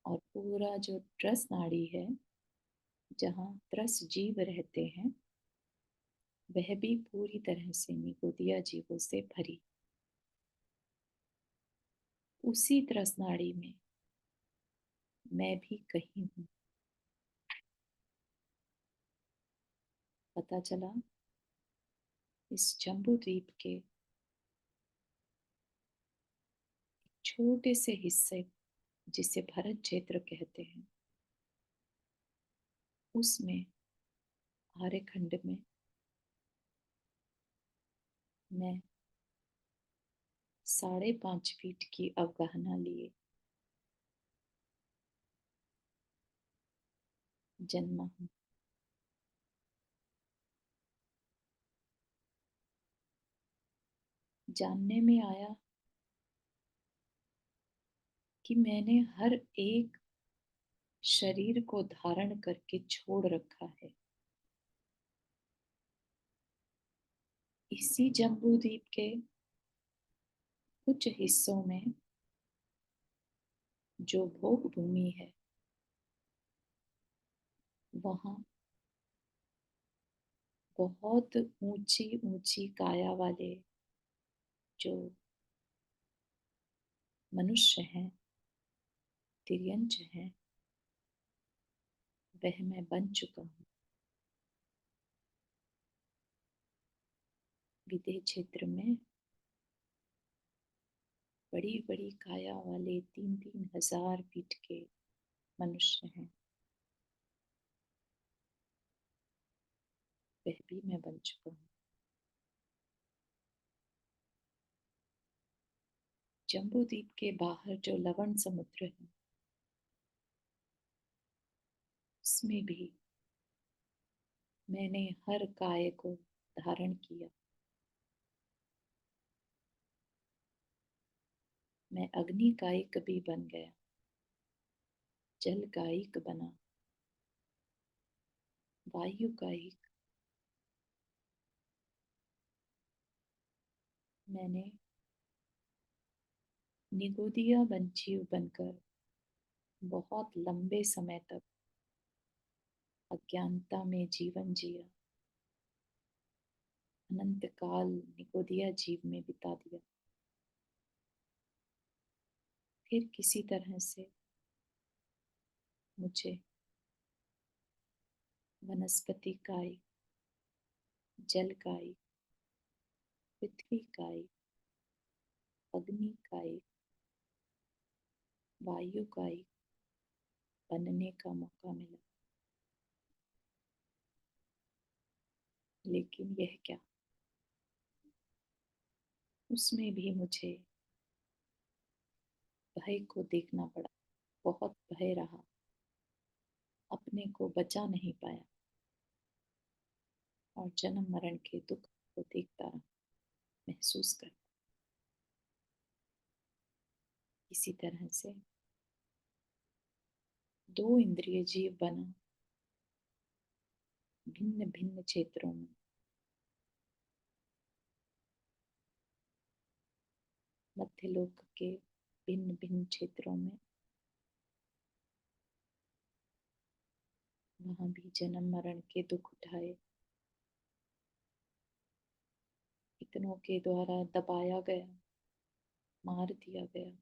Speaker 1: और पूरा जो त्रस नाड़ी है जहाँ त्रस जीव रहते हैं वह भी पूरी तरह से निगोदिया जीवों से भरी। उसी त्रस नाड़ी में मैं भी कहीं हूँ। पता चला इस जम्बू द्वीप के छोटे से हिस्से जिसे भरत क्षेत्र कहते हैं, उसमें आर्यखंड में मैं 5.5 फीट की अवगाहना लिए जन्मा हूँ। जानने में आया कि मैंने हर एक शरीर को धारण करके छोड़ रखा है। इसी जम्बू द्वीप के कुछ हिस्सों में जो भोग भूमि है वहाँ बहुत ऊंची ऊंची काया वाले जो मनुष्य हैं, तिर्यंच हैं, वह मैं बन चुका हूँ। विदेह क्षेत्र में बड़ी बड़ी काया वाले 3-3 हजार फीट के मनुष्य हैं, वह भी मैं बन चुका हूँ। जम्बू द्वीप के बाहर जो लवण समुद्र है उसमें भी मैंने हर काय को धारण किया। मैं अग्नि कायिक भी बन गया, जल कायिक बना, वायु कायिक। मैंने निगोदिया बंजीव बनकर बहुत लंबे समय तक अज्ञानता में जीवन जिया, अनंत काल निगोदिया जीव में बिता दिया। फिर किसी तरह से मुझे वनस्पति कायिक, जल कायिक, पृथ्वी कायिक, अग्नि कायिक, वायु कायिक बनने का मौका मिला। लेकिन यह क्या, उसमें भी मुझे भय को देखना पड़ा। बहुत भय रहा, अपने को बचा नहीं पाया और जन्म मरण के दुख को देखता रहा, महसूस करता। इसी तरह से 2 इंद्रिय जीव बना, भिन्न भिन्न क्षेत्रों में। मध्यलोक के भिन्न भिन्न क्षेत्रों में, वहां भी जन्म मरण के दुख उठाए। इतनों के द्वारा दबाया गया, मार दिया गया,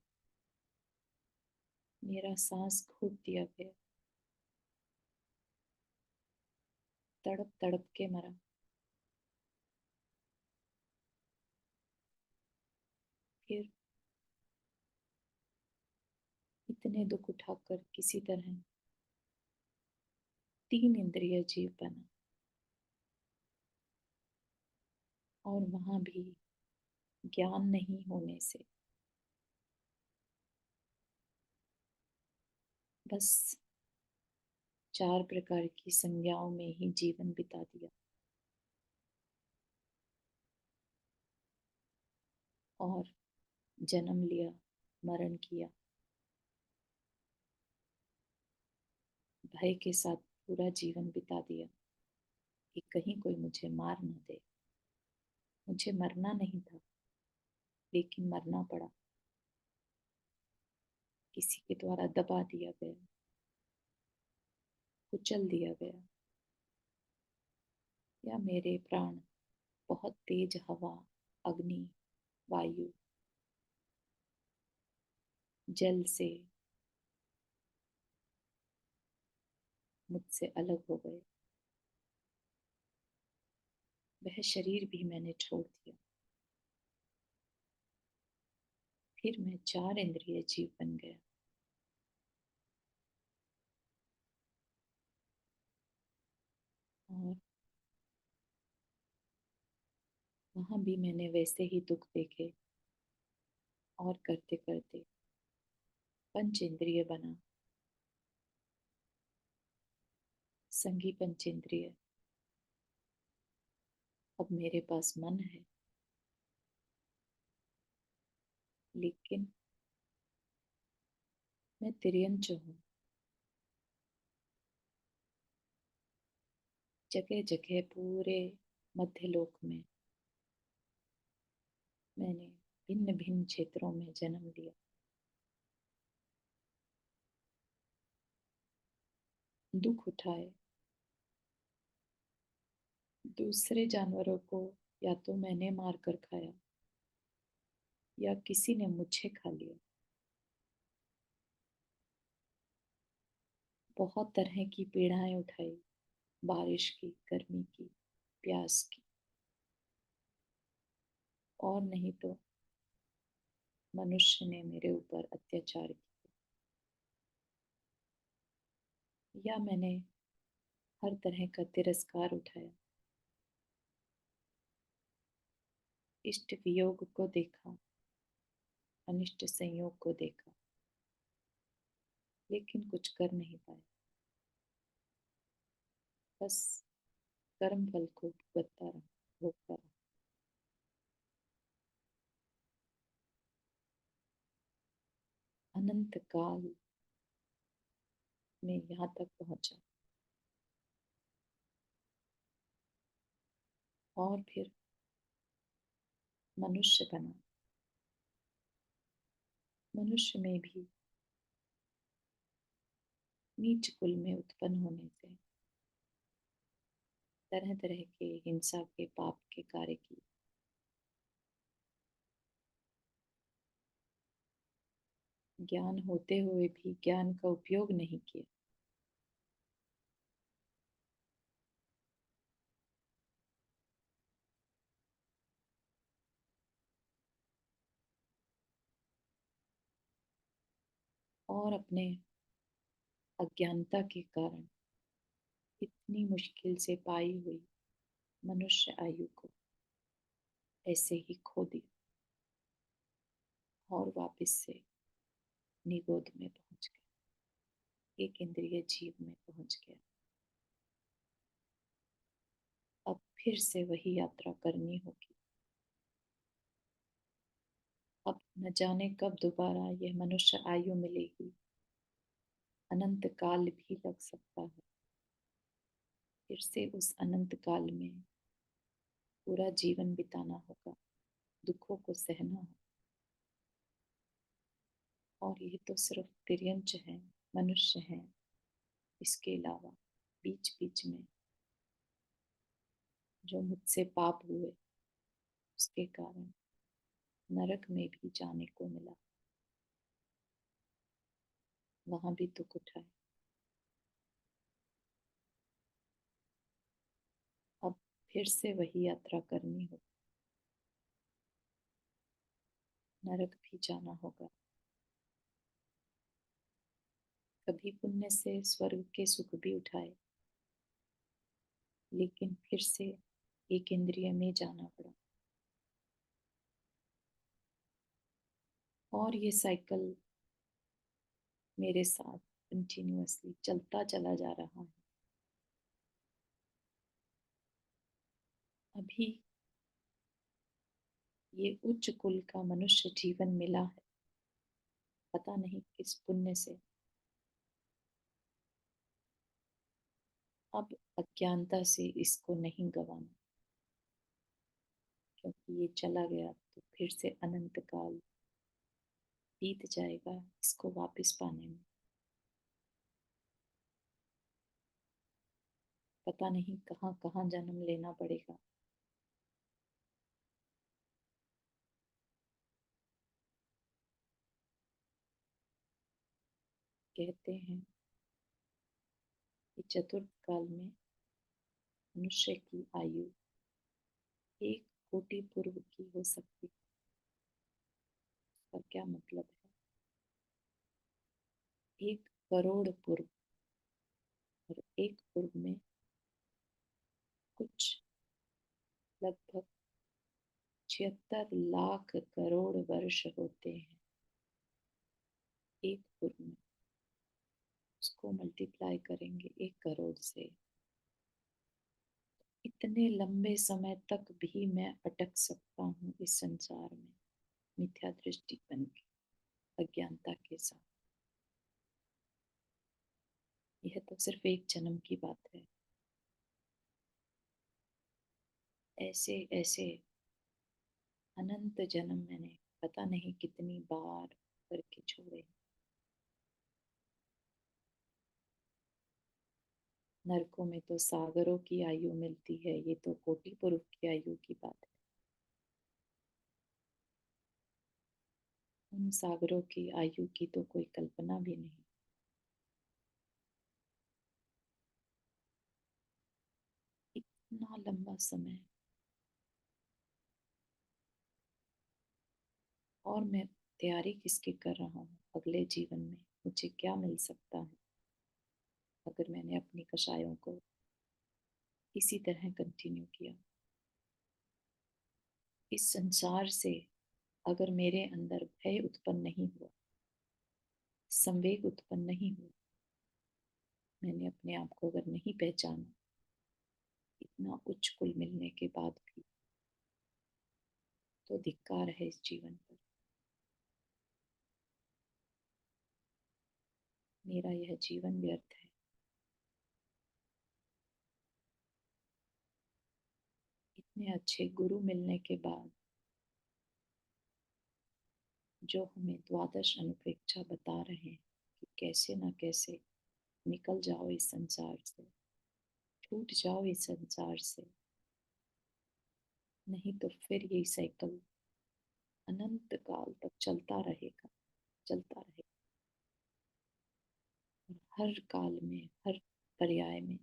Speaker 1: मेरा सांस घूट दिया गया, तड़प तड़प के मरा। फिर इतने दुख उठाकर किसी तरह 3 इंद्रिय जीव बना, और वहां भी ज्ञान नहीं होने से बस 4 प्रकार की संज्ञाओं में ही जीवन बिता दिया और जन्म लिया, मरण किया, भय के साथ पूरा जीवन बिता दिया कि कहीं कोई मुझे मार न दे। मुझे मरना नहीं था, लेकिन मरना पड़ा। किसी के द्वारा दबा दिया गया, कुचल दिया गया, या मेरे प्राण बहुत तेज हवा, अग्नि, वायु, जल से मुझसे अलग हो गए। वह शरीर भी मैंने छोड़ दिया। फिर मैं 4 इंद्रिय जीव बन गया। और वहां भी मैंने वैसे ही दुख देखे और करते करते पंच इंद्रिय बना। संगी पंचेंद्रिय। अब मेरे पास मन है, लेकिन मैं तिर्यंच हूँ। जगह जगह पूरे मध्यलोक में मैंने भिन्न भिन्न क्षेत्रों में जन्म लिया। दुख उठाए। दूसरे जानवरों को या तो मैंने मार कर खाया या किसी ने मुझे खा लिया। बहुत तरह की पीड़ाएं उठाई, बारिश की, गर्मी की, प्यास की, और नहीं तो मनुष्य ने मेरे ऊपर अत्याचार किया, या मैंने हर तरह का तिरस्कार उठाया। इष्ट वियोग को देखा, अनिष्ट संयोग को देखा, लेकिन कुछ कर नहीं पाया। बस कर्म फल को भुगतता रहा, भोगता रहा। अनंत काल में यहाँ तक पहुंचा। और फिर मनुष्य बना। मनुष्य में भी नीच कुल में उत्पन्न होने से तरह तरह के हिंसा के, पाप के कार्य किए। ज्ञान होते हुए भी ज्ञान का उपयोग नहीं किया। और अपने अज्ञानता के कारण इतनी मुश्किल से पाई हुई मनुष्य आयु को ऐसे ही खो दिया और वापस से निगोद में पहुंच गया, एक इंद्रिय जीव में पहुंच गया। अब फिर से वही यात्रा करनी होगी। अब न जाने कब दोबारा यह मनुष्य आयु मिलेगी। अनंत काल भी लग सकता है। फिर से उस अनंत काल में पूरा जीवन बिताना होगा, दुखों को सहना होगा। और ये तो सिर्फ तिर्यंच है, मनुष्य है। इसके अलावा बीच बीच में जो मुझसे पाप हुए, उसके कारण नरक में भी जाने को मिला। वहां भी दुख उठाए। अब फिर से वही यात्रा करनी होगी। नरक भी जाना होगा। कभी पुण्य से स्वर्ग के सुख भी उठाए, लेकिन फिर से एक इंद्रिय में जाना पड़ा। और ये साइकिल मेरे साथ कंटिन्यूअसली चलता चला जा रहा है। अभी ये उच्च कुल का मनुष्य जीवन मिला है, पता नहीं किस पुण्य से। अब अज्ञानता से इसको नहीं गवाना, क्योंकि ये चला गया तो फिर से अनंत काल बीत जाएगा इसको वापस पाने में। पता नहीं कहाँ कहाँ जन्म लेना पड़ेगा। कहते हैं कि चतुर्थ काल में मनुष्य की आयु 1 कोटि पूर्व की हो सकती है। इसका क्या मतलब है? 1 करोड़ पूर्व, और 1 पूर्व में कुछ लगभग 76 लाख करोड़ वर्ष होते हैं। 1 पूर्व में उसको मल्टीप्लाई करेंगे 1 करोड़ से, इतने लंबे समय तक भी मैं अटक सकता हूँ इस संसार में, मिथ्या दृष्टि बन के अज्ञानता के साथ। यह तो सिर्फ एक जन्म की बात है। ऐसे ऐसे अनंत जन्म मैंने पता नहीं कितनी बार करके छोड़े। नरकों में तो सागरों की आयु मिलती है, ये तो कोटि पुरुष की आयु की बात है। उन सागरों की आयु की तो कोई कल्पना भी नहीं। इतना लंबा समय, और मैं तैयारी किसकी कर रहा हूँ? अगले जीवन में मुझे क्या मिल सकता है अगर मैंने अपनी कषायों को इसी तरह कंटिन्यू किया? इस संसार से अगर मेरे अंदर भय उत्पन्न नहीं हुआ, संवेग उत्पन्न नहीं हुआ, मैंने अपने आप को अगर नहीं पहचाना, इतना उच्च कुल मिलने के बाद भी, तो धिक्कार है इस जीवन पर। मेरा यह जीवन व्यर्थ है। इतने अच्छे गुरु मिलने के बाद जो हमें द्वादश अनुप्रेक्षा बता रहे हैं कि कैसे ना कैसे निकल जाओ इस संसार से, छूट जाओ इस संसार से, नहीं तो फिर ये साइकिल अनंत काल तक चलता रहेगा, चलता रहेगा। और हर काल में, हर पर्याय में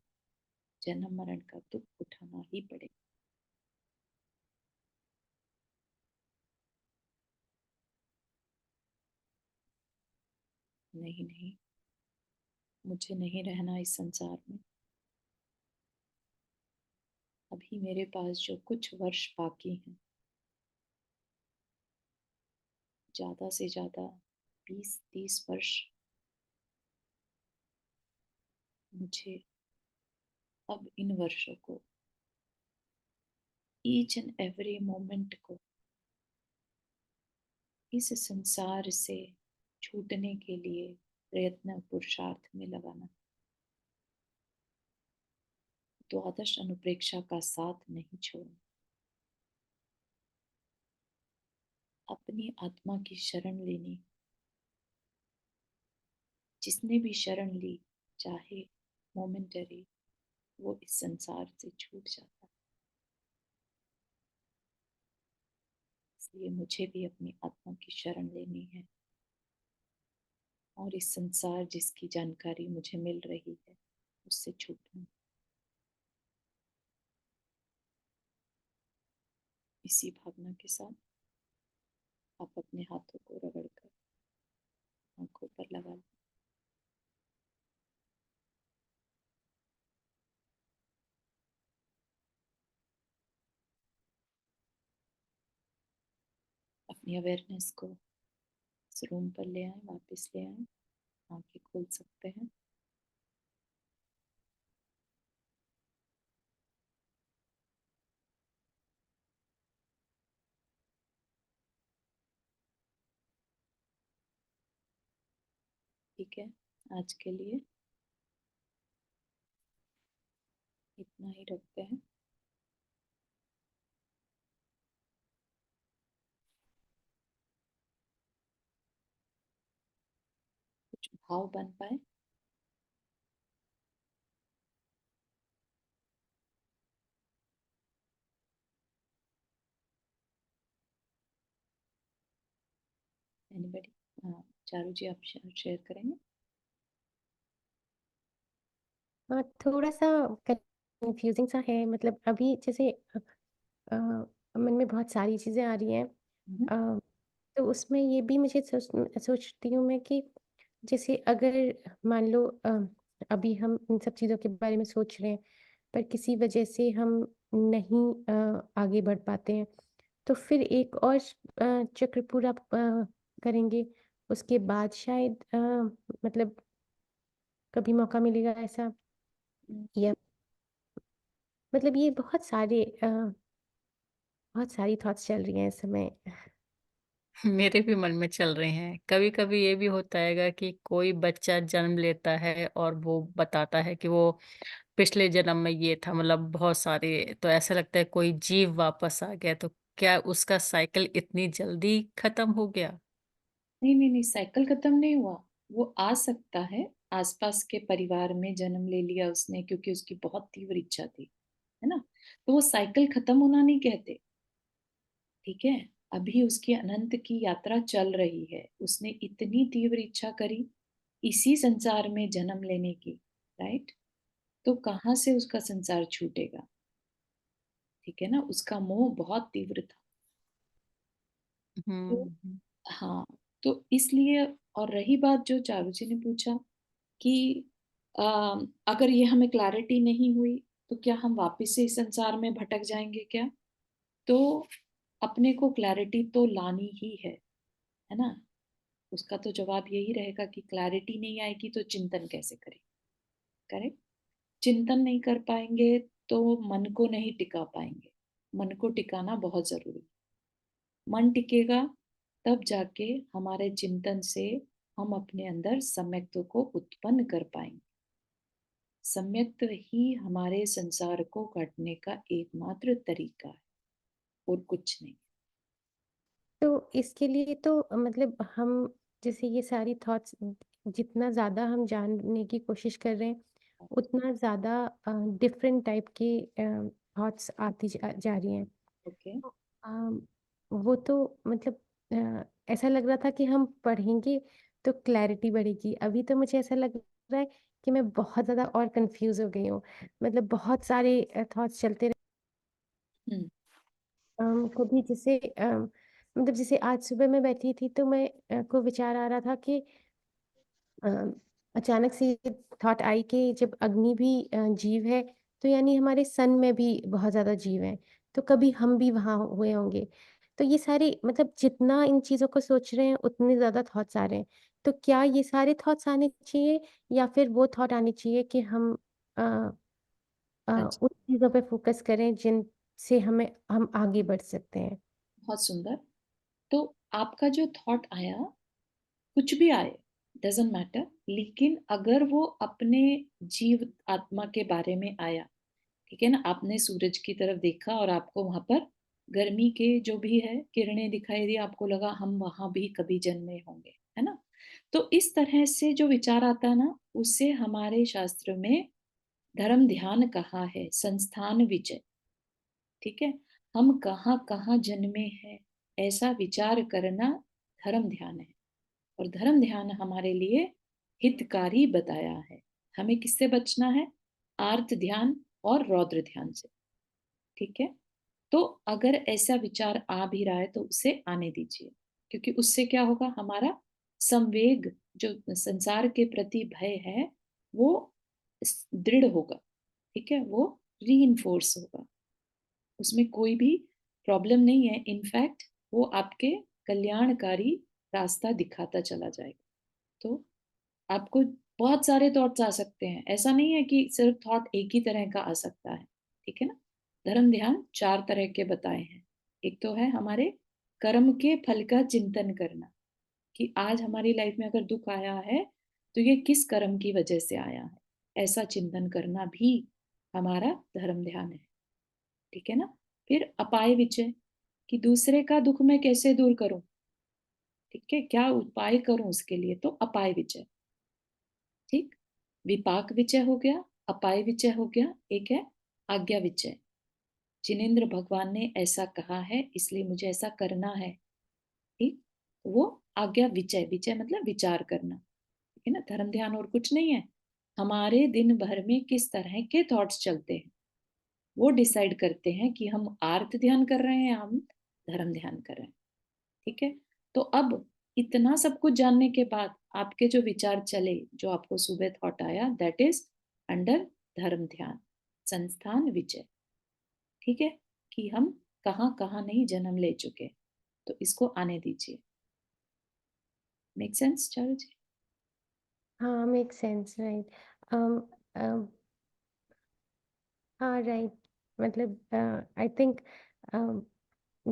Speaker 1: जन्म मरण का दुख उठाना ही पड़ेगा। नहीं नहीं, मुझे नहीं रहना इस संसार में। अभी मेरे पास जो कुछ वर्ष बाकी हैं, ज्यादा से ज्यादा 20-30 वर्ष, मुझे अब इन वर्षों को, ईच एंड एवरी मोमेंट को इस संसार से छूटने के लिए प्रयत्न पुरुषार्थ में लगाना। द्वादश अनुप्रेक्षा का साथ नहीं छोड़ना। अपनी आत्मा की शरण लेनी। जिसने भी शरण ली, चाहे मोमेंटरी, वो इस संसार से छूट जाता है। इसलिए मुझे भी अपनी आत्मा की शरण लेनी है, और इस संसार जिसकी जानकारी मुझे मिल रही है उससे छूटना। इसी भावना के साथ आप अपने हाथों को रगड़कर आंखों पर लगा लें। अपनी अवेयरनेस को इस रूम पर ले आए, वापस ले आए। आंखें खोल सकते हैं। ठीक है, आज के लिए इतना ही रखते हैं। कुछ भाव बन पाए। एनीबॉडी? चारू जी, आप शेयर करेंगे?
Speaker 8: हाँ, थोड़ा सा कंफ्यूजिंग सा है, मतलब अभी जैसे अ, मन में बहुत सारी चीजें आ रही हैं।
Speaker 1: हम्म,
Speaker 8: अ, तो उसमें ये भी मुझे सोचती हूँ मैं कि जैसे अगर मान लो अभी हम इन सब चीज़ों के बारे में सोच रहे हैं, पर किसी वजह से हम नहीं आगे बढ़ पाते हैं, तो फिर एक और चक्र पूरा करेंगे, उसके बाद शायद मतलब कभी मौका मिलेगा ऐसा,
Speaker 1: हम्म,
Speaker 8: या मतलब ये बहुत सारी थॉट्स चल रही हैं इस समय।
Speaker 4: मेरे भी मन में चल रहे हैं। कभी कभी ये भी होता है कि कोई बच्चा जन्म लेता है और वो बताता है कि वो पिछले जन्म में ये था, मतलब बहुत सारे, तो ऐसा लगता है कोई जीव वापस आ गया। तो क्या उसका साइकिल इतनी जल्दी खत्म हो गया?
Speaker 1: नहीं नहीं नहीं, साइकिल खत्म नहीं हुआ। वो आ सकता है, आसपास के परिवार में जन्म ले लिया उसने क्योंकि उसकी बहुत तीव्र इच्छा थी, है ना? तो वो साइकिल खत्म होना नहीं कहते। ठीक है, अभी उसकी अनंत की यात्रा चल रही है। उसने इतनी तीव्र इच्छा करी इसी संसार में जन्म लेने की, राइट? तो कहाँ से उसका संसार छूटेगा? ठीक है ना, उसका मोह बहुत तीव्र था। तो
Speaker 4: हम्म।
Speaker 1: हाँ, तो इसलिए। और रही बात जो चारू जी ने पूछा कि अगर ये हमें क्लैरिटी नहीं हुई तो क्या हम वापस से इस संसार में भटक जाएंगे क्या? तो अपने को क्लैरिटी तो लानी ही है ना? उसका तो जवाब यही रहेगा कि क्लैरिटी नहीं आएगी तो चिंतन कैसे करें? करेक्ट? चिंतन नहीं कर पाएंगे तो मन को नहीं टिका पाएंगे। मन को टिकाना बहुत जरूरी है। मन टिकेगा तब जाके हमारे चिंतन से हम अपने अंदर सम्यक्त्व को उत्पन्न कर पाएंगे। सम्यक्त्व ही हमारे संसार को काटने का एकमात्र तरीका है, और कुछ नहीं।
Speaker 8: तो इसके लिए तो मतलब हम जैसे ये सारी थॉट्स जितना ज़्यादा हम जानने की कोशिश कर रहे हैं, उतना ज़्यादा डिफरेंट टाइप की थॉट्स आती जा रही हैं।
Speaker 1: ओके।
Speaker 8: तो, वो तो मतलब ऐसा लग रहा था कि हम पढ़ेंगे तो क्लैरिटी बढ़ेगी। अभी तो मुझे ऐसा लग रहा है कि मैं बहुत ज़्यादा और कंफ्यूज हो गई हूँ। मतलब बहुत सारे थॉट्स चलते
Speaker 1: हम्म।
Speaker 8: कभी जैसे मतलब जैसे आज सुबह मैं बैठी थी तो मैं को विचार आ रहा था कि अ, अचानक से ये थॉट आई कि जब अग्नि भी जीव है, तो यानी हमारे सन में भी बहुत ज़्यादा जीव हैं, तो कभी हम भी वहाँ हुए होंगे। तो ये सारी मतलब जितना इन चीज़ों को सोच रहे हैं उतने ज़्यादा थॉट्स आ रहे हैं। तो क्या ये सारे थॉट्स आने चाहिए, या फिर वो थॉट आने चाहिए कि हम अ
Speaker 1: अच्छा,
Speaker 8: उन चीज़ों पे फ़ोकस करें जिनसे हम आगे बढ़ सकते हैं?
Speaker 1: बहुत सुंदर। तो आपका जो थॉट आया, कुछ भी आए, डजेंट मैटर, लेकिन अगर वो अपने जीव आत्मा के बारे में आया, ठीक है ना, आपने सूरज की तरफ देखा और आपको वहां पर गर्मी के जो भी है किरणें दिखाई दी, आपको लगा हम वहां भी कभी जन्मे होंगे, है ना? तो इस तरह से जो विचार आता है ना, उससे हमारे शास्त्र में धर्म ध्यान कहा है, संस्थान विजय। ठीक है, हम कहाँ कहाँ जन्मे हैं, ऐसा विचार करना धर्म ध्यान है। और धर्म ध्यान हमारे लिए हितकारी बताया है। हमें किससे बचना है? आर्त ध्यान और रौद्र ध्यान से। ठीक है, तो अगर ऐसा विचार आ भी रहा है तो उसे आने दीजिए, क्योंकि उससे क्या होगा, हमारा संवेग, जो संसार के प्रति भय है, वो दृढ़ होगा। ठीक है, वो रीइंफोर्स होगा। उसमें कोई भी प्रॉब्लम नहीं है। इनफैक्ट वो आपके कल्याणकारी रास्ता दिखाता चला जाएगा। तो आपको बहुत सारे थॉट्स आ सकते हैं, ऐसा नहीं है कि सिर्फ थॉट एक ही तरह का आ सकता है। ठीक है ना? धर्म ध्यान 4 तरह के बताए हैं। एक तो है हमारे कर्म के फल का चिंतन करना, कि आज हमारी लाइफ में अगर दुख आया है तो ये किस कर्म की वजह से आया है, ऐसा चिंतन करना भी हमारा धर्म ध्यान है। ठीक है ना। फिर अपाय विचय, कि दूसरे का दुख मैं कैसे दूर करूं, ठीक है, क्या उपाय करूं उसके लिए, तो अपाय विचय। ठीक। विपाक विचय हो गया, अपाय विचय हो गया, एक है आज्ञा विचय। जिनेंद्र भगवान ने ऐसा कहा है इसलिए मुझे ऐसा करना है। ठीक। वो आज्ञा विचय, विचय मतलब विचार करना। ठीक है ना। धर्म ध्यान और कुछ नहीं है, हमारे दिन भर में किस तरह के थॉट्स चलते हैं वो डिसाइड करते हैं कि हम आर्त ध्यान कर रहे हैं या हम धर्म ध्यान कर रहे हैं। ठीक है। तो अब इतना सब कुछ जानने के बाद आपके जो विचार चले, जो आपको सुबह थॉट आया, दैट इज अंडर धर्म ध्यान संस्थान विजय। ठीक है, कि हम कहाँ कहाँ नहीं जन्म ले चुके, तो इसको आने दीजिए। मेक सेंस चारू जी?
Speaker 8: हाँ, मेक सेंस, राइट। हाँ, राइट। मतलब आई थिंक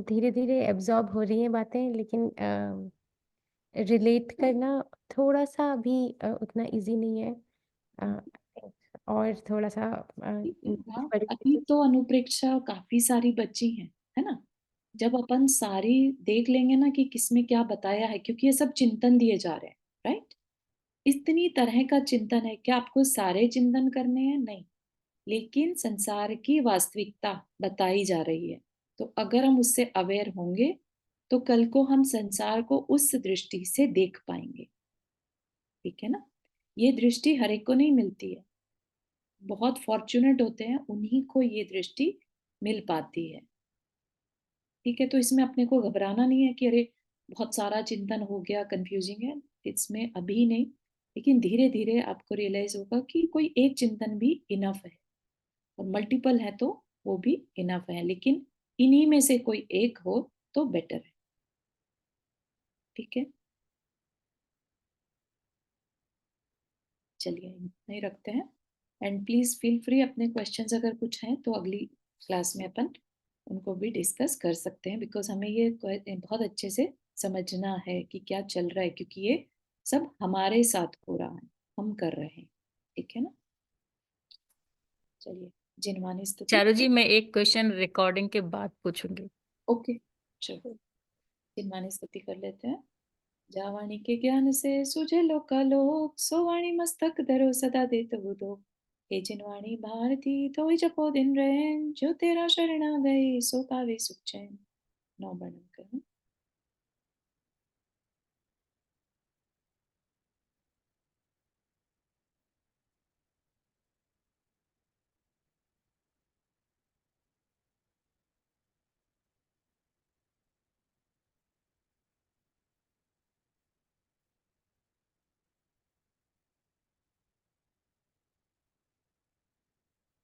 Speaker 8: धीरे धीरे एब्जॉर्ब हो रही हैं बातें, लेकिन रिलेट करना थोड़ा सा अभी उतना इजी नहीं है। और थोड़ा सा
Speaker 1: हाँ, अभी
Speaker 8: पढ़ेंगे
Speaker 1: तो अनुप्रेक्षा काफी सारी बची हैं, है ना। जब अपन सारी देख लेंगे ना कि किसमें क्या बताया है, क्योंकि ये सब चिंतन दिए जा रहे हैं, राइट। इतनी तरह का चिंतन है, क्या आपको सारे चिंतन करने हैं? नहीं, लेकिन संसार की वास्तविकता बताई जा रही है। तो अगर हम उससे अवेयर होंगे तो कल को हम संसार को उस दृष्टि से देख पाएंगे। ठीक है ना। ये दृष्टि हर एक को नहीं मिलती है, बहुत फॉर्चुनेट होते हैं, उन्हीं को ये दृष्टि मिल पाती है। ठीक है। तो इसमें अपने को घबराना नहीं है कि अरे बहुत सारा चिंतन हो गया, कंफ्यूजिंग है। इसमें अभी नहीं, लेकिन धीरे धीरे आपको रियलाइज होगा कि कोई एक चिंतन भी इनफ है, और मल्टीपल है तो वो भी इनफ है, लेकिन इन्हीं में से कोई एक हो तो बेटर है। ठीक है, चलिए इतना ही रखते हैं। एंड प्लीज फील फ्री, अपने क्वेश्चंस अगर कुछ हैं तो अगली क्लास में अपन उनको भी डिस्कस कर सकते हैं, बिकॉज हमें ये बहुत अच्छे से समझना है कि क्या चल रहा है, क्योंकि ये सब हमारे साथ हो रहा है, हम कर रहे हैं। ठीक है ना। चलिए, जिनवानी स्तुति।
Speaker 4: चारू जी, मैं एक क्वेश्चन रिकॉर्डिंग के बाद पूछूंगी।
Speaker 1: ओके, चलो जिनवानी स्तुति कर लेते हैं। जावाणी के ज्ञान से सुझे लोकालोक, सो वाणी मस्तक धरो सदा देत बुधो। हे जिनवाणी भारती तो जपो दिन रैन, जो तेरा शरण आ गए सो पावे सुख चैन। नौ वर्णन करूं।